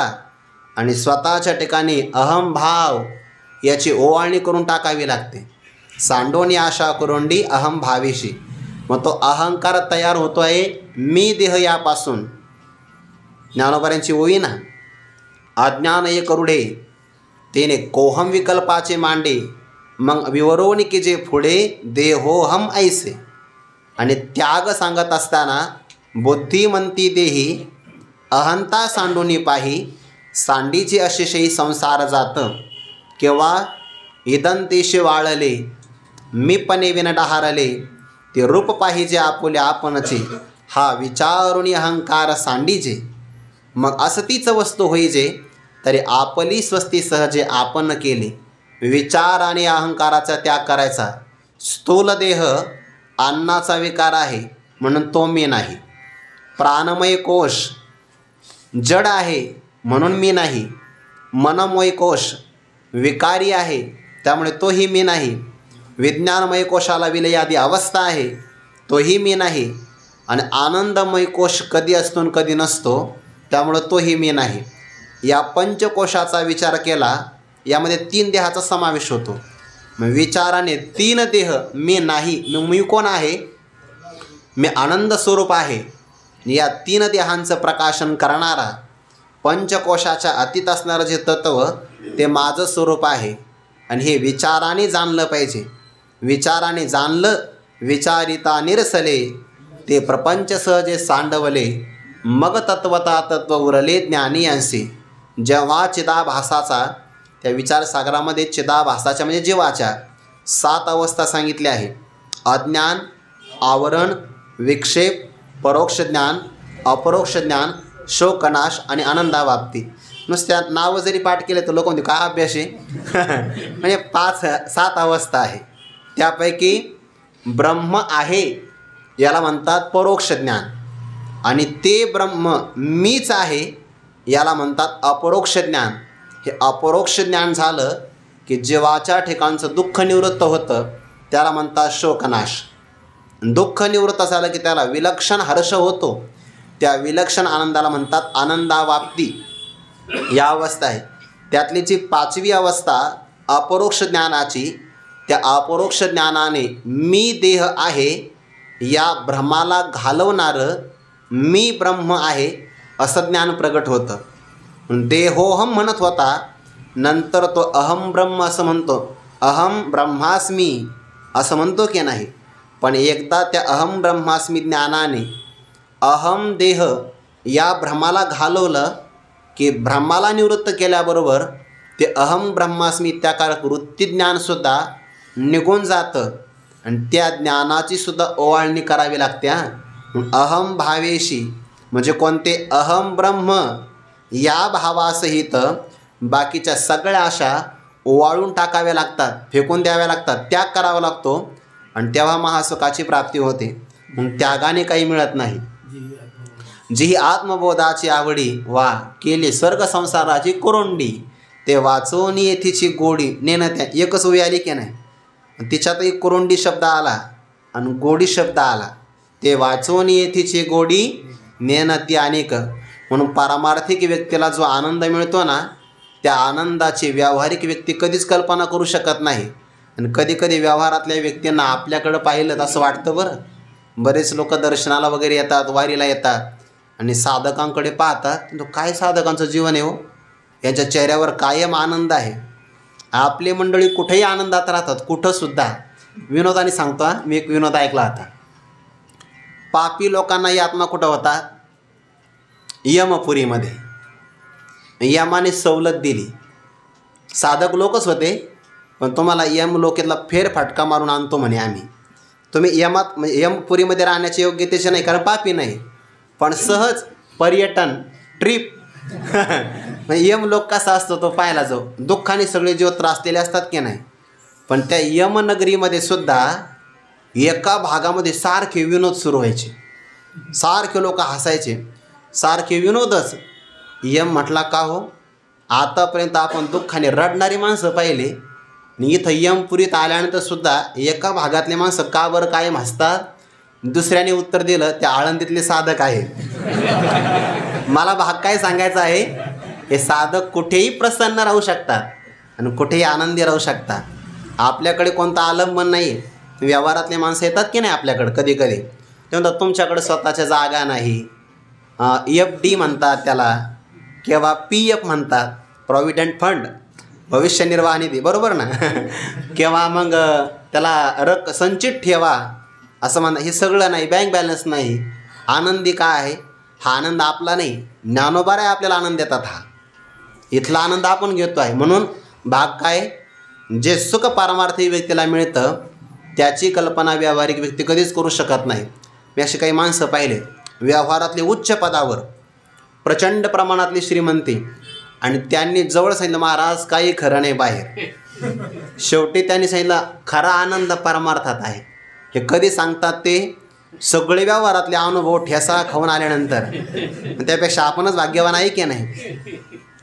आणि स्वतःच्या ठिकाणी अहमभाव याची ओवाळणी करून टाकावी लागते. सांडोनी आशा कुरोंडी अहम भावेशी. मग तो अहंकार तयार होतो आहे मी देह यापासून. ज्ञानोबाऱ्यांची ओवी ना, अज्ञान ये करुडे तेने कोहम विकल्पाचे मांडे. मग विवरोनी की जे पुढे देहोहम ऐसे. आणि त्याग सांगत असताना बुद्धिमंती देही अहंता सांडोनी पाही. सांडीचे अशेषही संसार जात. केव्हा इदंतेशे वाळले मीपणे विन डहारले. ते रूप पाहिजे आपुले आपणचे. हा विचारुनी अहंकार सांडीजे. मग असतीच वस्तू होईजे तरी आपली स्वस्ती सहजे आपण केले. विचार आणि अहंकाराचा त्याग करायचा. स्थूल देह अन्नाचा विकार आहे म्हणून तो मी नाही. प्राणमय कोश जड आहे म्हणून मी नाही. मनमय कोश विकारी आहे त्यामुळे तोही मी नाही. विज्ञानमय कोशाला विलयादी अवस्था आहे तोही मी नाही. आणि आनंदमय कोश कधी असतो आणि कधी नसतो त्यामुळं तोही मी नाही. या पंचकोशाचा विचार केला, यामध्ये 3 देहाचा समावेश होतो. मग विचाराने 3 देह मी नाही. मी कोण आहे? मी आनंद स्वरूप आहे. या 3 देहांचं प्रकाशन करणारा पंचकोशाच्या अतीत असणारं जे तत्व ते माझं स्वरूप आहे. आणि हे विचाराने जाणलं पाहिजे. विचाराने जाणलं विचारिता निरसले. ते प्रपंच सहजे सांडवले. मग तत्वता तत्व उरले ज्ञानी अंशी. जेव्हा चिदाभासाचा, त्या विचारसागरामध्ये चिदाभासाच्या म्हणजे जीवाच्या 7 अवस्था सांगितल्या आहे. अज्ञान, आवरण, विक्षेप, परोक्ष ज्ञान, अपरोक्ष ज्ञान, शोकनाश आणि आनंदावाप्ती. नुसत्या नावं जरी पाठ केले तर लोक म्हणते काय अभ्यास आहे. म्हणजे 5-7 अवस्था आहे. त्यापैकी ब्रह्म आहे याला म्हणतात परोक्ष ज्ञान. आणि ते ब्रह्म मीच आहे याला म्हणतात अपरोक्ष ज्ञान. हे अपरोक्ष ज्ञान झालं की जीवाच्या ठिकाणचं दुःख निवृत्त होतं, त्याला म्हणतात शोकनाश. दुःख निवृत्त झालं की त्याला विलक्षण हर्ष होतो, त्या विलक्षण आनंदाला म्हणतात आनंदावाप्ती. या अवस्था आहे. त्यातली जी 5वी अवस्था अपरोक्ष ज्ञानाची, त्या अपरोक्ष ज्ञानाने मी देह आहे या भ्रमाला घालवणारं मी ब्रह्म आहे असं ज्ञान प्रगट होतं. देहोहम म्हणत होता, नंतर तो अहम ब्रह्म असं म्हणतो. अहम ब्रह्मास्मी असं म्हणतो की नाही. पण एकदा त्या अहम ब्रह्मास्मी ज्ञानाने अहम देह या भ्रमाला घालवलं की भ्रमाला निवृत्त केल्याबरोबर ते अहम ब्रह्मास्मी त्याकारक वृत्तीज्ञानसुद्धा निघून जातं आणि त्या ज्ञानाची सुद्धा ओवाळणी करावी लागते. अहम भावेशी म्हणजे कोणते अहम ब्रह्म या भावासहित बाकीच्या सगळ्या आशा ओवाळून टाकाव्या लागतात, फेकून द्याव्या लागतात, त्याग करावा लागतो आणि तेव्हा महासुखाची प्राप्ती होते. मग त्यागाने काही मिळत नाही. जी आत्मबोधाची आवडी वा केली स्वर्ग संसाराची कुरुंडी, ते वाचवून येथीची गोडी नेणं. त्या एकच ओवी आली की नाही, तिच्यातही कुरुंडी शब्द आला आणि गोडी शब्द आला. ते वाचवून येथीची गोडी नेणं ती अनेक. म्हणून पारमार्थिक व्यक्तीला जो आनंद मिळतो ना, त्या आनंदाची व्यावहारिक व्यक्ती कधीच कल्पना करू शकत नाही. आणि कधीकधी व्यवहारातल्या व्यक्तींना आपल्याकडं पाहिलं असं वाटतं. बरं, बरेच लोक दर्शनाला वगैरे येतात, वारीला येतात आणि साधकांकडे पाहतात. काय साधकांचं जीवन आहे हो, यांच्या चेहऱ्यावर कायम आनंद आहे. आपली मंडळी कुठेही आनंदात राहतात, कुठंसुद्धा. विनोदाने सांगतो, मी एक विनोद ऐकला होता. पापी लोकांना यातना कुठं होता? यमपुरीमध्ये. यमाने सवलत दिली. साधक लोकच होते, पण तुम्हाला यमलोकेतला फेरफटका मारून आणतो म्हणे आम्ही. तुम्ही यमपुरीमध्ये राहण्याचे योग्यतेचे नाही, कारण पापी नाही. पण सहज पर्यटन ट्रिप यमलोक कसा असतो तो पाहायला जाऊ. दुःखाने सगळे जीव त्रासलेले असतात की नाही. पण त्या यमनगरीमध्ये सुद्धा एका भागामध्ये सारखे विनोद सुरू व्हायचे, सारखे लोक हसायचे, सारखे विनोदच. यम म्हटला, का हो, आतापर्यंत आपण दुःखाने रडणारी माणसं पाहिले आणि इथं यमपुरीत आल्यानंतर सुद्धा एका भागातले माणसं का बरं कायम हसतात? दुसऱ्याने उत्तर दिलं, त्या आळंदीतले साधक आहेत. मला भाग काय सांगायचा आहे, हे साधक कुठेही प्रसन्न राहू शकतात आणि कुठेही आनंदी राहू शकतात. आपल्याकडे कोणता आलंबन नाही. व्यवहारातले माणसं येतात की नाही आपल्याकडं कधी कधी, ते म्हणतात तुमच्याकडे स्वतःच्या जागा नाही, FD म्हणतात त्याला, किंवा PF म्हणतात, प्रॉव्हिडंट फंड, भविष्य निर्वाह निधी, बरोबर ना. किंवा मग त्याला संचित ठेवा असं म्हणतात. हे सगळं नाही, बँक बॅलन्स नाही. आनंदी काय आहे? हा आनंद आपला नाही, ज्ञानोबा आहे आपल्याला आनंद देतात. हा इथला आनंद आपण घेतो आहे. म्हणून भाग काय, जे सुख पारमार्थिक व्यक्तीला मिळतं त्याची कल्पना व्यावहारिक व्यक्ती कधीच करू शकत नाही. मी अशी काही माणसं पाहिले, व्यवहारातले उच्च पदावर, प्रचंड प्रमाणातली श्रीमंती, आणि त्यांनी जवळ सांगितलं महाराज काही खरं नाही बाहेर. शेवटी त्यांनी सांगितलं खरा आनंद परमार्थात आहे. हे कधी सांगतात? ते सगळे व्यवहारातले अनुभव ठेसा खाऊन आल्यानंतर. त्यापेक्षा आपणच भाग्यवान आहे की नाही.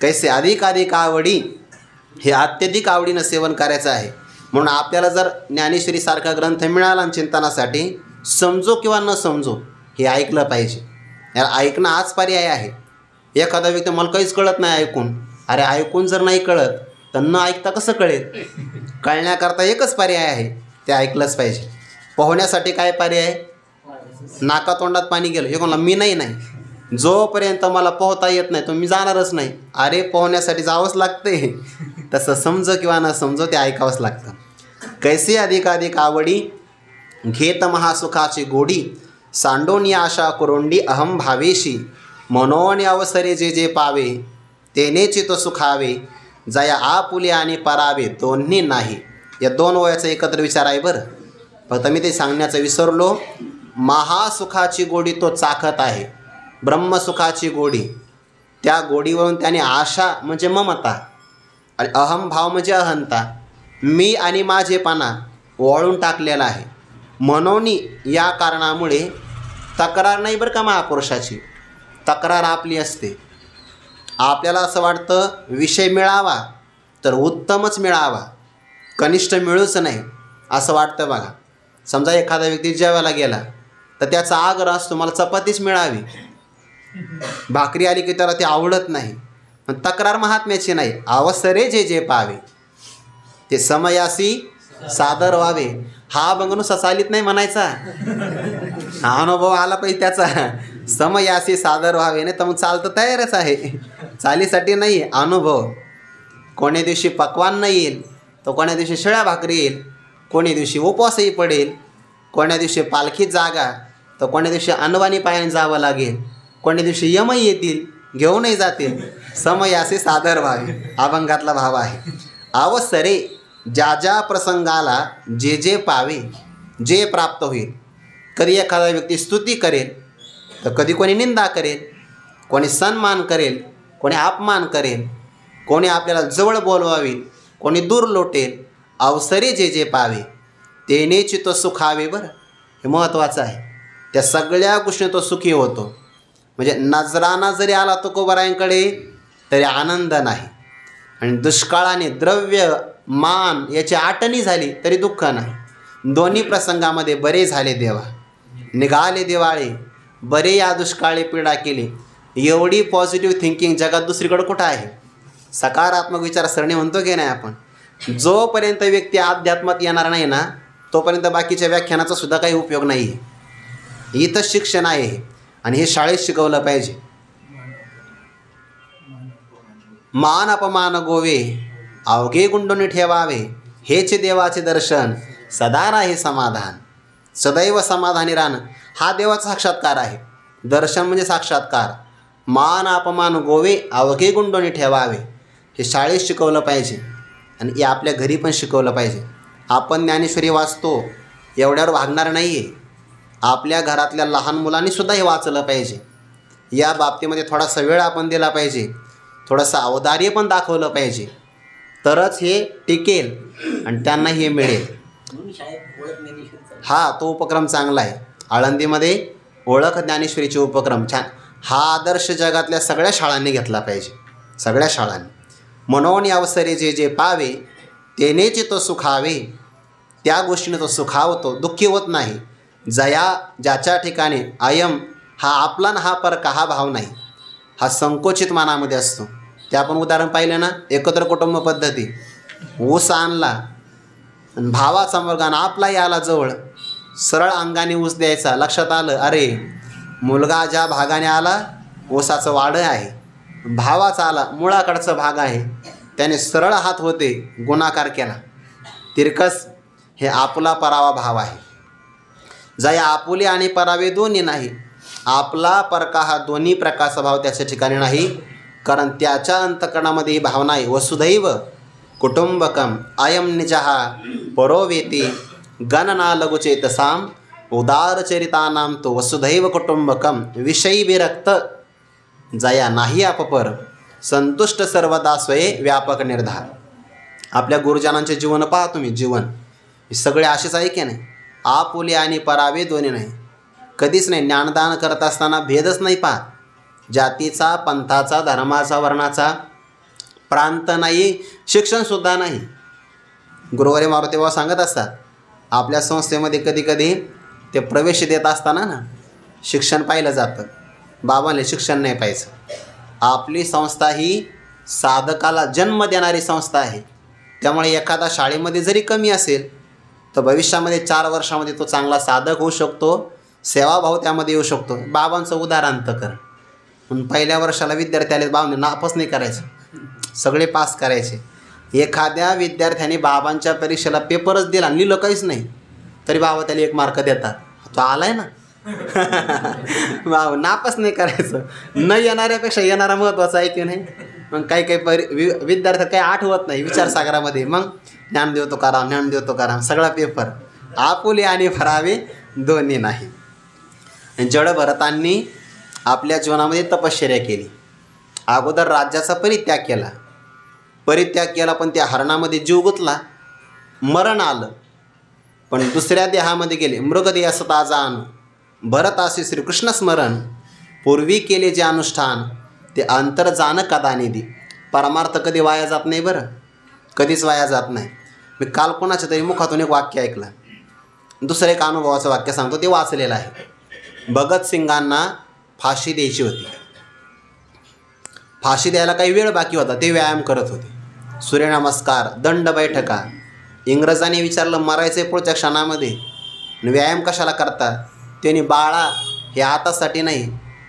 कैसे अधिक आवडी, हे अत्यधिक आवडीनं सेवन करायचं आहे. म्हणून आपल्याला जर ज्ञानेश्वरीसारखा ग्रंथ मिळाला चिंतनासाठी, समजो किंवा न समजो, हे ऐकलं पाहिजे. याला ऐकणं हाच पर्याय आहे. एखादा व्यक्ती मला काहीच कळत नाही ऐकून, अरे ऐकून जर नाही कळत तर न ऐकता कसं कळेल? कळण्याकरता एकच पर्याय आहे, ते ऐकलंच पाहिजे. पोहण्यासाठी काय पर्याय? नाकातोंडात पाणी गेलं, हे कोणाला मी नाही, जोपर्यंत मला पोहता येत नाही तो मी जाणारच नाही. अरे पोहण्यासाठी जावंच लागते. तसं समजो किंवा न समजो ते ऐकावंच लागतं. कैसे अधिक आवडी, घेत महासुखाची गोडी, सांडोनी आशा कुरुंडी अहम भावेशी, मनोनी अवसरे जे जे पावे, तेने चित सुखावे, जया आपुले आणि परावे दोन्ही नाही. या दोन वयाचा एकत्र विचार आहे बरं. फक्त मी ते सांगण्याचं विसरलो. महासुखाची गोडी तो चाखत आहे, ब्रह्मसुखाची गोडी. त्या गोडीवरून त्याने आशा म्हणजे ममता आणि अहम भाव म्हणजे अहंता, मी आणि माझेपणा वळून टाकलेला आहे. मनोनी या कारणामुळे तक्रार नाही बरं का महापुरुषाची. तक्रार आपली असते. आपल्याला असं वाटतं विषय मिळावा तर उत्तमच मिळावा, कनिष्ठ मिळूच नाही असं वाटतं बघा. समजा एखादा व्यक्ती जेवायला गेला तर त्याचा आग्रह असतो मला चपातीच मिळावी. भाकरी आली की त्याला ती आवडत नाही. पण तक्रार महात्म्याची नाही. अवसरे जे जे पावे ते समयासी सादर व्हावे. हा अभंग नुसता चालीत नाही म्हणायचा, हा अनुभव आला पाहिजे त्याचा. समयासी सादर व्हावे, नाही तर मग चालतं तयारच आहे, चालीसाठी नाही. अनुभव कोण्या दिवशी पक्वान नाही येईल, तो कोण्या दिवशी शिळ्या भाकरी येईल, कोण्या दिवशी उपवासही पडेल, कोण्या दिवशी पालखीत जागा, तर कोण्या दिवशी अनवाणी पायाने जावं लागेल, कोण्या दिवशी यमही येतील घेऊनही जातील. समयासी सादर व्हावे अभंगातला भाव आहे. अवसरे ज्या ज्या प्रसंगाला जे जे पावे, जे प्राप्त होईल. कधी एखादा व्यक्ती स्तुती करेल, तर कधी कोणी निंदा करेल, कोणी सन्मान करेल, कोणी अपमान करेल, कोणी आपल्याला जवळ बोलवावी, कोणी दूर लोटेल. अवसरे जे जे पावे तेने चित्त सुखावे. बरं, हे महत्त्वाचं आहे. त्या सगळ्या गोष्टी तो सुखी होतो. म्हणजे नजराना जरी आला तुकोबारायांकडे तरी आनंद नाही, आणि दुष्काळाने द्रव्य मान याची आटणी झाली तरी दुःख नाही. दोन्ही प्रसंगामध्ये बरे झाले देवा, निघाले दिवाळे, बरे या दुष्काळी पीडा केली. एवढी पॉझिटिव्ह थिंकिंग जगात दुसरीकडं कुठं आहे? सकारात्मक विचारसरणी म्हणतो की नाही आपण. जोपर्यंत व्यक्ती अध्यात्मात येणार नाही ना, तोपर्यंत बाकीच्या व्याख्यानाचा सुद्धा काही उपयोग नाही आहे. इथं शिक्षण आहे आणि हे शाळेत शिकवलं पाहिजे. मान अपमान गोवे अवघे गुंडोनी ठेवावे, हेचे देवाचे दर्शन सदा राहे समाधान. सदैव समाधानी राहणं हा देवाचा साक्षात्कार आहे. दर्शन म्हणजे साक्षात्कार. मान अपमान गोवे अवघे गुंडोनी ठेवावे, हे शाळेत शिकवलं पाहिजे आणि हे आपल्या घरी पण शिकवलं पाहिजे. आपण ज्ञानेश्वरी वाचतो एवढ्यावर वागणार नाही आहे. आपल्या घरातल्या लहान मुलांनीसुद्धा हे वाचलं पाहिजे. या बाबतीमध्ये थोडासा वेळ आपण दिला पाहिजे, थोडंसं अवधार्य पण दाखवलं पाहिजे, तरच हे टिकेल आणि त्यांना हे मिळेल. हा तो उपक्रम चांगला आहे. आळंदीमध्ये ओळख ज्ञानेश्वरीचे उपक्रम छान. हा आदर्श जगातल्या सगळ्या शाळांनी घेतला पाहिजे, सगळ्या शाळांनी. म्हणून अवसरे जे जे पावे तेनेच तो सुखावे. त्या गोष्टीने तो सुखावतो, दुःखी होत नाही. जया ज्याच्या ठिकाणी अयम हा आपला ना हा पर हा भाव नाही, हा संकोचित मनामध्ये असतो. ते आपण उदाहरण पाहिलं ना, एकत्र कुटुंब पद्धती. ऊस आणला आणि भावाचा मुलगा आणि आपलाही आला जवळ, सरळ अंगाने ऊस द्यायचा. लक्षात आलं, अरे मुलगा ज्या भागाने आला ऊसाचं वाडं आहे, भावाचा आला मुळाकडचा भाग आहे, त्याने सरळ हात होते गुणाकार केला. तिरकस हे आपला परावा भाव आहे. जया आपुले आणि परावे दोन्ही नाही. आपला परका हा दोन्ही प्रकारचा भाव त्याच्या ठिकाणी नाही, कारण त्याच्या अंतकरणामध्ये ही भावना आहे. वसुधैव कुटुंबकम अयम निजहा परोवेती गणना लघुचेतसाम उदारचरितानाम तो वसुधैव कुटुंबकम विषयी विरक्त जया नाही अपपर संतुष्ट सर्वदा स्वये व्यापक निर्धार. आपल्या गुरुजनांचे जीवन पहा तुम्ही. जीवन हे सगळे असेच आहे की नाही. आपुले आणि परावे दोन्ही नाही. कधीच नाही. ज्ञानदान करत असताना भेदच नाही पाहत. जातीचा, पंथाचा, धर्माचा, वर्णाचा, प्रांत नाही, शिक्षणसुद्धा नाही. गुरुवारी मारुती बाबा सांगत असतात, आपल्या संस्थेमध्ये कधी कधी ते प्रवेश देत असताना ना शिक्षण पाहिलं जातं. बाबांनी शिक्षण नाही पाहायचं. आपली संस्था ही साधकाला जन्म देणारी संस्था आहे. त्यामुळे एखादा शाळेमध्ये जरी कमी असेल तर भविष्यामध्ये 4 वर्षामध्ये तो चांगला साधक होऊ शकतो, सेवाभाव त्यामध्ये येऊ शकतो. बाबांचं उदाहरण तर कर. पण पहिल्या वर्षाला विद्यार्थ्याला बाबांनी नापास नाही करायचं, सगळे पास करायचे. एखाद्या विद्यार्थ्याने बाबांच्या परीक्षेला पेपरच दिला, लिहिलं काहीच नाही, तरी बाबा त्याला 1 मार्क देतात. तो आलाय ना. बाबा नापास नाही करायचं. न येणाऱ्यापेक्षा येणारा महत्त्वाचा आहे की नाही. मग काही विद्यार्थ्यात काही आठवत नाही विचारसागरामध्ये. मग ज्ञानदेव तुकाराम, ज्ञानदेव तुकाराम सगळा पेपर. आपुले आणि भरावे दोन्ही नाही. जडभरतांनी आपल्या जीवनामध्ये तपश्चर्या केली. अगोदर राज्याचा परित्याग केला, पण त्या हरणामध्ये जीव गुंतला, मरण आलं. पण दुसऱ्या देहामध्ये गेले. मृगदेह सता जाण भरतासी श्रीकृष्ण स्मरण पूर्वी केले जे अनुष्ठान ते अंतर जाण कदा निधी. परमार्थ कधी वाया जात नाही. बरं, कधीच वाया जात नाही. मी काल कोणाच्या तरी मुखातून एक वाक्य ऐकलं. दुसरं एक अनुभवाचं वाक्य सांगतो, ते वाचलेलं आहे. भगतसिंगांना फाशी द्यायची होती. फाशी द्यायला काही वेळ बाकी होता, ते व्यायाम करत होते. सूर्यनमस्कार, दंड बैठका. इंग्रजांनी विचारलं मरायचे पुढच्या क्षणामध्ये, व्यायाम कशाला करता? त्यांनी बाळा हे आतासाठी नाही,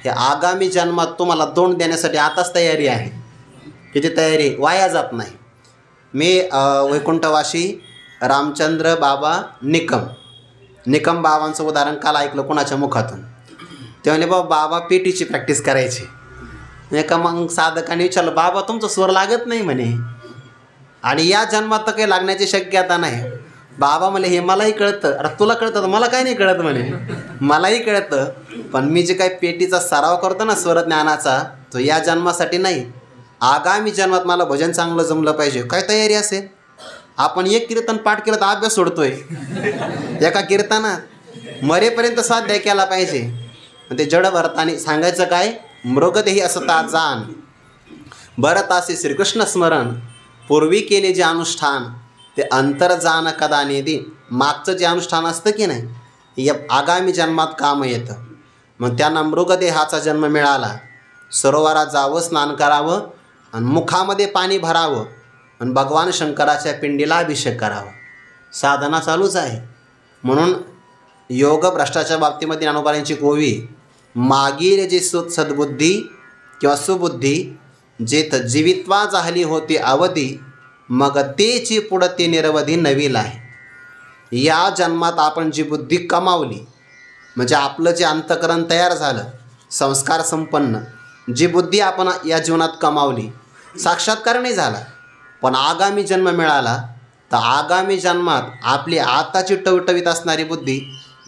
हे आगामी जन्मात तुम्हाला तोंड देण्यासाठी आताच तयारी आहे. किती तयारी वाया जात नाही. मी वैकुंठवासी रामचंद्र बाबा निकम बाबांचं उदाहरण काल ऐकलं कोणाच्या मुखातून. ते म्हणे बाबा पेटीची प्रॅक्टिस करायची. एका मग साधकाने विचारलं बाबा तुमचं स्वर लागत नाही म्हणे, आणि या जन्मात तर काही लागण्याची शक्यता नाही. बाबा म्हणे हे मलाही कळतं. अरे तुला कळतं तर मला काय नाही कळत म्हणे. मलाही कळतं, पण मी जे काही पेटीचा सराव करतो ना स्वरज्ञानाचा, तो या जन्मासाठी नाही, आगामी जन्मात मला भजन चांगलं जमलं पाहिजे. काय तयारी असेल? आपण एक कीर्तन पाठ केलं तर अभ्यास सोडतोय. एका कीर्तनात मरेपर्यंत स्वाध्याय केला पाहिजे. ते जड भरतानी सांगायचं काय, मृगदेही असता जाण भरतासी श्रीकृष्ण स्मरण, पूर्वी केले जे अनुष्ठान ते अंतर जाण कदा नेदी. मागचं जे अनुष्ठान असतं की नाही, या आगामी जन्मात काम येतं. मग त्यांना मृगदेहाचा जन्म मिळाला. सरोवरात जावं, स्नान करावं, आणि मुखामध्ये पाणी भरावं, आणि भगवान शंकराच्या पिंडीला अभिषेक करावा. साधना चालूच आहे. म्हणून योग भ्रष्टाच्या बाबतीमध्ये ज्ञानोबांची कोवी, मागील जे सद्बुद्धी किंवा सुबुद्धी जेथ जीवित्वा झाली होती अवधी, मग तेची पुढते निरवधी नवील आहे. या जन्मात आपण जी बुद्धी कमावली, म्हणजे आपलं जे अंतःकरण तयार झालं, संस्कार संपन्न जी बुद्धी आपण या जीवनात कमावली, साक्षात्कार नाही झाला पण आगामी जन्म मिळाला, तर आगामी जन्मात आपली आताची टवटवीत असणारी बुद्धी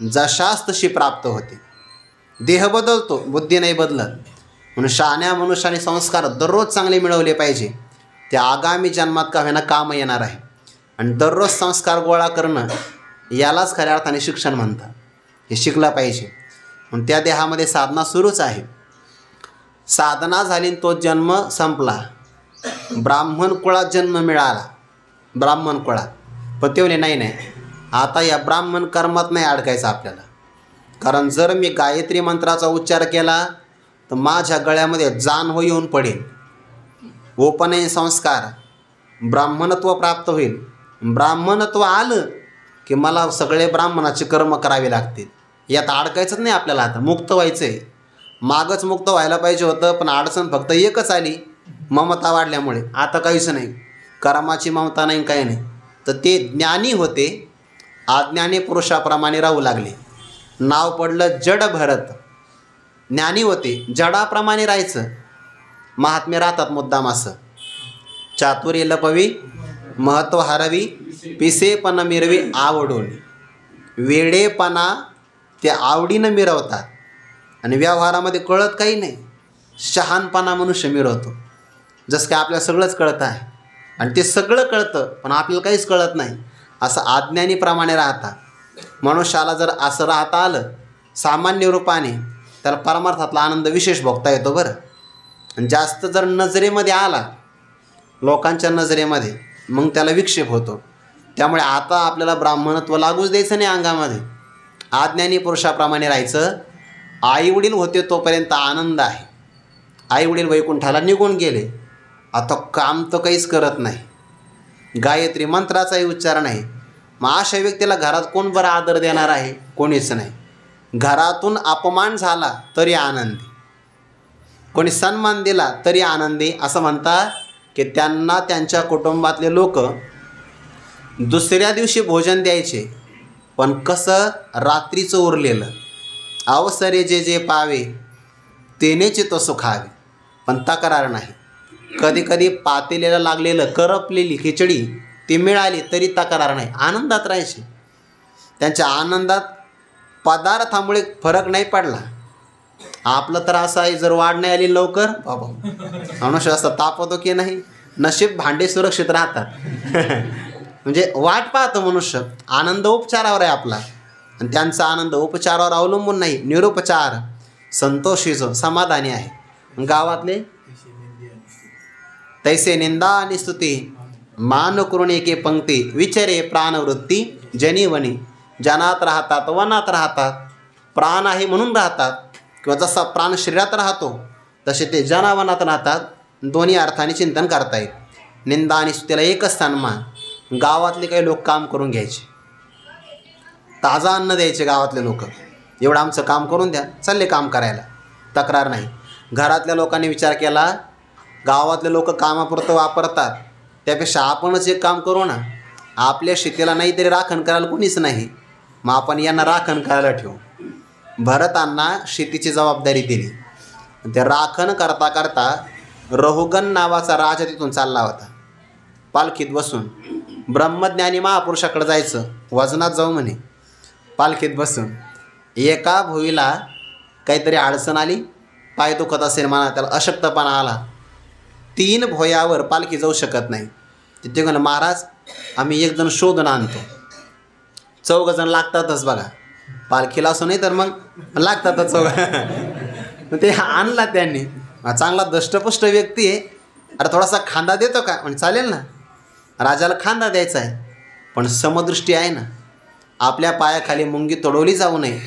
जशास तशी प्राप्त होते. देह बदलतो, बुद्धी नाही बदलत. म्हणून शहाण्या मनुष्याने संस्कार दररोज चांगले मिळवले पाहिजे. ते आगामी जन्मात का होईना काम येणार आहे. आणि दररोज संस्कार गोळा करणं यालाच खऱ्या अर्थाने शिक्षण म्हणतात. हे शिकलं पाहिजे. म्हणून त्या देहामध्ये साधना सुरूच आहे. साधना झाली तो जन्म संपला. ब्राह्मण कुळात जन्म मिळाला, ब्राह्मण कुळात. पण ते म्हणे नाही, आता या ब्राह्मण कर्मात नाही अडकायचं आपल्याला. कारण जर मी गायत्री मंत्राचा उच्चार केला तर माझ्या गळ्यामध्ये जाण येऊन पडेल. उपनयन संस्कार, ब्राह्मणत्व प्राप्त होईल. ब्राह्मणत्व आलं की मला सगळे ब्राह्मणाचे कर्म करावे लागतील. यात अडकायचंच नाही आपल्याला. आता मुक्त व्हायचं आहे. मागच मुक्त व्हायला पाहिजे होतं, पण अडचण फक्त एकच आली, ममता वाढल्यामुळे. आता काहीच नाही, कर्माची ममता नाही, काही नाही. तर ते ज्ञानी होते, अज्ञानी पुरुषाप्रमाणे राहू लागले. नाव पडलं जड भरत. ज्ञानी होते, जडाप्रमाणे राहायचं. महात्मे राहतात मुद्दाम असं. चातुर्य लपवी, महत्त्व हरवी, पिसेपणा मिरवी आवडून. वेडेपणा ते आवडीनं मिरवतात, आणि व्यवहारामध्ये कळत काही नाही. शहाणपणा मनुष्य मिरवतो. जसं काय आपल्याला सगळंच कळतं आहे, आणि ते सगळं कळतं पण आपल्याला काहीच कळत नाही, असं अज्ञानीप्रमाणे राहतात. मनुष्याला जर असं राहता आलं सामान्य रूपाने, त्याला परमार्थातला आनंद विशेष भोगता येतो बरं. आणि जास्त जर नजरेमध्ये आला, लोकांच्या नजरेमध्ये, मग त्याला विक्षेप होतो. त्यामुळे आता आपल्याला ब्राह्मणत्व लागूच द्यायचं नाही अंगामध्ये. अज्ञानी पुरुषाप्रमाणे राहायचं. आईवडील होते तोपर्यंत आनंद आहे. आईवडील वैकुंठाला निघून गेले, आता काम तर काहीच करत नाही, गायत्री मंत्राचाही उच्चार नाही. मग अशा व्यक्तीला घरात कोण बरं आदर देणार आहे? कोणीच नाही. घरातून अपमान झाला तरी आनंदी, कोणी सन्मान दिला तरी आनंदी. असं म्हणतात की त्यांना त्यांच्या कुटुंबातले लोक दुसऱ्या दिवशी भोजन द्यायचे, पण कसं रात्रीचं उरलेलं. अवसरे जे जे पावे तेनेचे तो सुखावे, पण तक्रार नाही. कधी कधी पातेल्याला लागलेलं करपलेली खिचडी ती मिळाली तरी तक्रार नाही, आनंदात राहायचे. त्यांच्या आनंदात पदार्थामुळे फरक नाही पडला. आपलं तर असं आहे, जर वाढ नाही आली लवकर बाबा मनुष्य असं तापवतो की नाही. नशीब भांडे सुरक्षित राहतात. म्हणजे वाट पाहतो मनुष्य. आनंद उपचारावर आहे आपला, आणि त्यांचा आनंद उपचारावर अवलंबून नाही, निरुपचार संतोषीचं समाधानी आहे. गावातले तैसे निंदा आणि स्तुती, मान करून एके पंक्ती, विचारे प्राणवृत्ती जनीवनी. जनात राहतात, वनात राहतात, प्राण आहे म्हणून राहतात. किंवा जसा प्राण शरीरात राहतो तसे ते जनावनात राहतात. दोन्ही अर्थाने चिंतन करता येईल. निंदा आणि स्तुतीला एकच सन्मान. गावातले काही लोक काम करून घ्यायचे, ताजं अन्न द्यायचे गावातले लोक. एवढं आमचं काम करून द्या, चालले काम करायला, तक्रार नाही. घरातल्या लोकांनी विचार केला, गावातले लोक कामापुरतं वापरतात, त्यापेक्षा आपणच एक काम करू ना. आपल्या शेतीला नाही तरी राखण करायला कोणीच नाही, मग आपण यांना राखण करायला ठेवू. भरतांना शेतीची जबाबदारी दिली. ते राखण करता करता रहुगण नावाचा राजा तिथून चालला होता. पालखीत बसून ब्रह्मज्ञानी महापुरुषाकडे जायचं, वजनात जाऊ म्हणे. पालखीत बसून एका भुईला काहीतरी अडचण आली, पाय दुखत असेल म्हणा, त्याला अशक्तपणा आला. 3 भोयावर पालखी जाऊ शकत नाही. तिथे म्हणलं, महाराज आम्ही एक जण शोधून आणतो. 4 जण लागतातच बघा, पालखीला असो नाही तर मग लागतातच 4. ते आणला त्यांनी. चांगला दष्टपुष्ट व्यक्ती आहे, अरे थोडासा खांदा देतो का म्हणजे चालेल ना. राजाला खांदा द्यायचा आहे, पण समदृष्टी आहे ना, आपल्या पायाखाली मुंगी तोडवली जाऊ नये.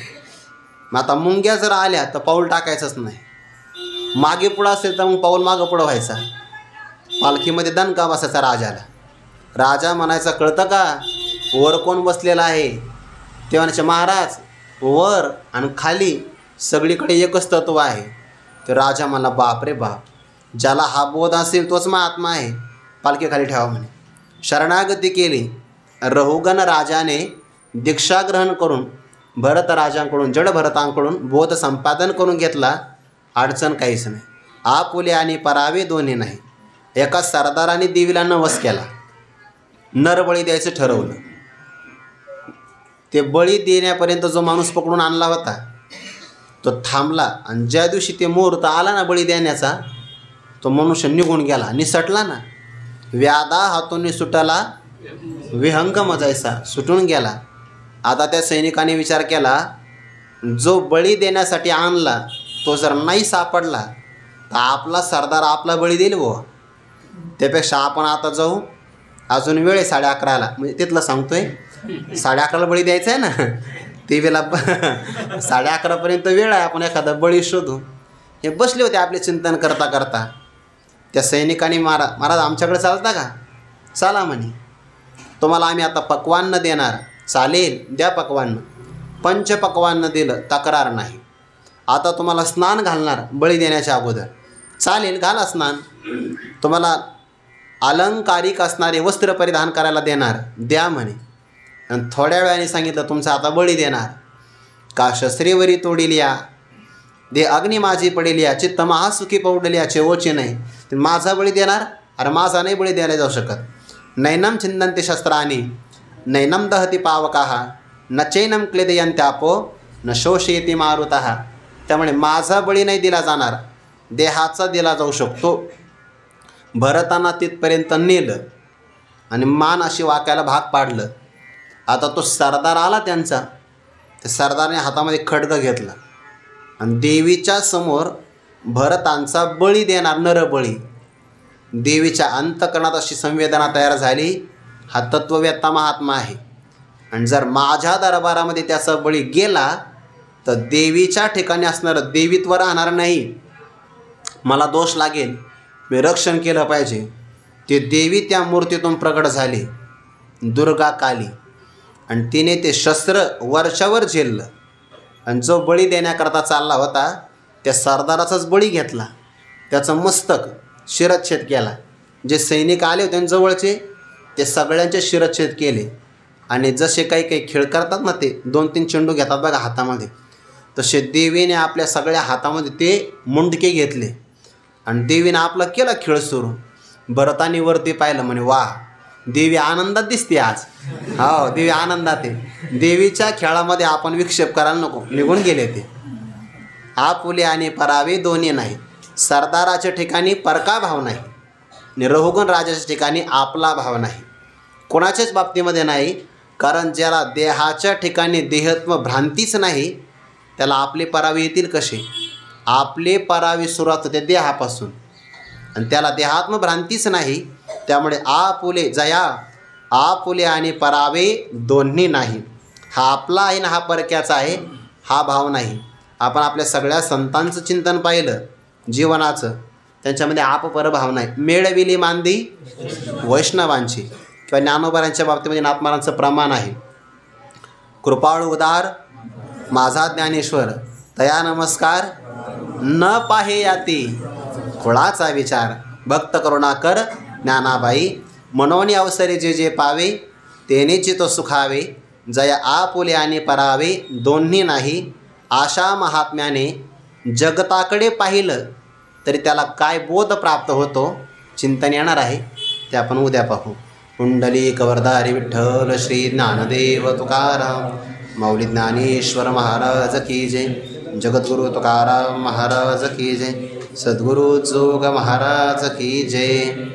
मग आता मुंग्या जर आल्या तर पाऊल टाकायचंच नाही. मागे पुढं असेल तर मग पाऊल मागं पुढं व्हायचा. पालखीमध्ये दणका बसायचा राजाला. राजा म्हणायचा, कळतं का वर कोण बसलेला आहे. ते म्हणायचे, महाराज वर आणि खाली सगळीकडे एकच तत्व आहे. तर राजा म्हणला, बाप रे बाप, ज्याला हा बोध असेल तोच महात्मा आहे, पालखी खाली ठेवा म्हणे. शरणागती केली. रहुगण राजाने दीक्षा ग्रहण करून भरत राजांकडून, जड भरतांकडून बोध संपादन करून घेतला. अडचण काहीच नाही. आपुले आणि परावे दोन्ही नाही. एका सरदाराने देवीला नवस केला, नरबळी द्यायचं ठरवलं. ते बळी देण्यापर्यंत जो माणूस पकडून आणला होता तो थांबला, आणि ज्या दिवशी ते मुहूर्त आला ना बळी देण्याचा, तो मनुष्य निघून गेला, निसटला ना. व्याधा हातून सुटाला, विहंगम जायचा, सुटून गेला. आता त्या सैनिकाने विचार केला, जो बळी देण्यासाठी आणला तो जर नाही सापडला तर आपला सरदार आपला बळी देईल व त्यापेक्षा आपण आता जाऊ. अजून वेळ आहे 11:30ला, म्हणजे तिथलं सांगतोय 11:30ला बळी द्यायचा आहे ना. देवीला 11:30पर्यंत वेळ आहे, आपण एखादा बळी शोधू. हे बसले होते आपले चिंतन करता करता. त्या सैनिकाने, महाराज आमच्याकडे चालता का. चाला म्हणे. तुम्हाला आम्ही आता पक्वान्न देणार. चालेल, द्या पक्वान्न. पंचपक्वान्न दिलं, तक्रार नाही. आता तुम्हाला स्नान घालणार बळी देण्याच्या अगोदर. चालेल, घाला स्नान. तुम्हाला अलंकारिक असणारे वस्त्र परिधान करायला देणार, द्या म्हणे. आणि थोड्या वेळाने सांगितलं, तुमचा आता बळी देणार. का शस्त्रेवरी तोडिल्या, दे अग्नी माझी पडिल्या, चित्त महासुखी पौडल्या, चेवोचे नाही. माझा बळी देणार, अरे माझा नाही बळी द्यायला जाऊ शकत. नैनम छिंदन्ति शस्त्राणी नैनम दहती पावकाः न चैनम क्लेदयन्त्यापो न शोषयति मारुतः. त्यामुळे माझा बळी नाही दिला जाणार, देहाचा दिला जाऊ शकतो. भरतांना तिथपर्यंत नेलं आणि मान अशी वाकायला भाग पाडलं. आता तो सरदार आला त्यांचा. त्या सरदारने हातामध्ये खड्ग घेतला आणि देवीच्या समोर भरतांचा बळी देणार, नरबळी. देवीच्या अंतकरणात अशी संवेदना तयार झाली, हा तत्ववेत्ता महात्मा आहे, आणि जर माझ्या दरबारामध्ये त्याचा बळी गेला तर देवीच्या ठिकाणी असणारं देवीत्व राहणार नाही, मला दोष लागेल, मी रक्षण केलं पाहिजे. ते देवी त्या मूर्तीतून प्रकट झाली, दुर्गा काली, आणि तिने ते शस्त्र वरच्यावर झेललं. आणि जो बळी देण्याकरता चालला होता त्या सरदाराचाच बळी घेतला, त्याचं मस्तक शिरच्छेद केला. जे सैनिक आले होते जवळचे ते सगळ्यांचे शिरच्छेद केले. आणि जसे काही काही खेळ करतात ना, ते 2-3 चेंडू घेतात बघा हातामध्ये, तसे देवीने आपल्या सगळ्या हातामध्ये ते मुंडके घेतले आणि देवीने आपला केला खेळ सुरू. भरतानी वरती पाहिलं, म्हणे वा, देवी आनंदात दिसते आज. हो, देवी आनंदात आहे. देवीच्या खेळामध्ये आपण विक्षेप करायला नको, निघून गेले ते. आपुले आणि परावे दोन्ही नाही. सरदाराच्या ठिकाणी परका भाव नाही, आणि रहुगण राजाच्या ठिकाणी आपला भाव नाही, कोणाच्याच बाबतीमध्ये नाही. कारण ज्याला देहाच्या ठिकाणी देहत्व भ्रांतीच नाही त्याला आपले परावे येतील कसे. आपले परावे सुरुवात होते देहापासून, आणि त्याला देहात्म भ्रांतीच नाही. त्यामुळे आपुले जया, आपुले आणि परावे दोन्ही नाही. हा आपला आहे ना हा परक्याचा आहे, हा भाव नाही. आपण आपल्या सगळ्या संतांचं चिंतन पाहिलं जीवनाचं, त्यांच्यामध्ये आपपरभावना आहे. मेळविली मांदी वैष्णवांची किंवा ज्ञानोबारांच्या बाबतीमध्ये नाथमारांचं प्रमाण आहे. कृपाळू उदार माझा ज्ञानेश्वर, तया नमस्कार न पाहे याती कुळाचा विचार. भक्त करुणाकर ज्ञानाबाई, मनोनी अवसरे जे जे पावे तेने चित्त सुखावे. जया आपुले आणि परावे दोन्ही नाही. आशा महात्म्याने जगताकडे पाहिलं तरी त्याला काय बोध प्राप्त होतो चिंतन येणार आहे, ते आपण उद्या पाहू. कुंडलिक वरदारी विठ्ठल श्री ज्ञानदेव तुकाराम माऊली ज्ञानेश्वर महाराज की जय. जगद्गुरु तुकाराम महाराज की जय. सद्गुरु जोग महाराज की जय.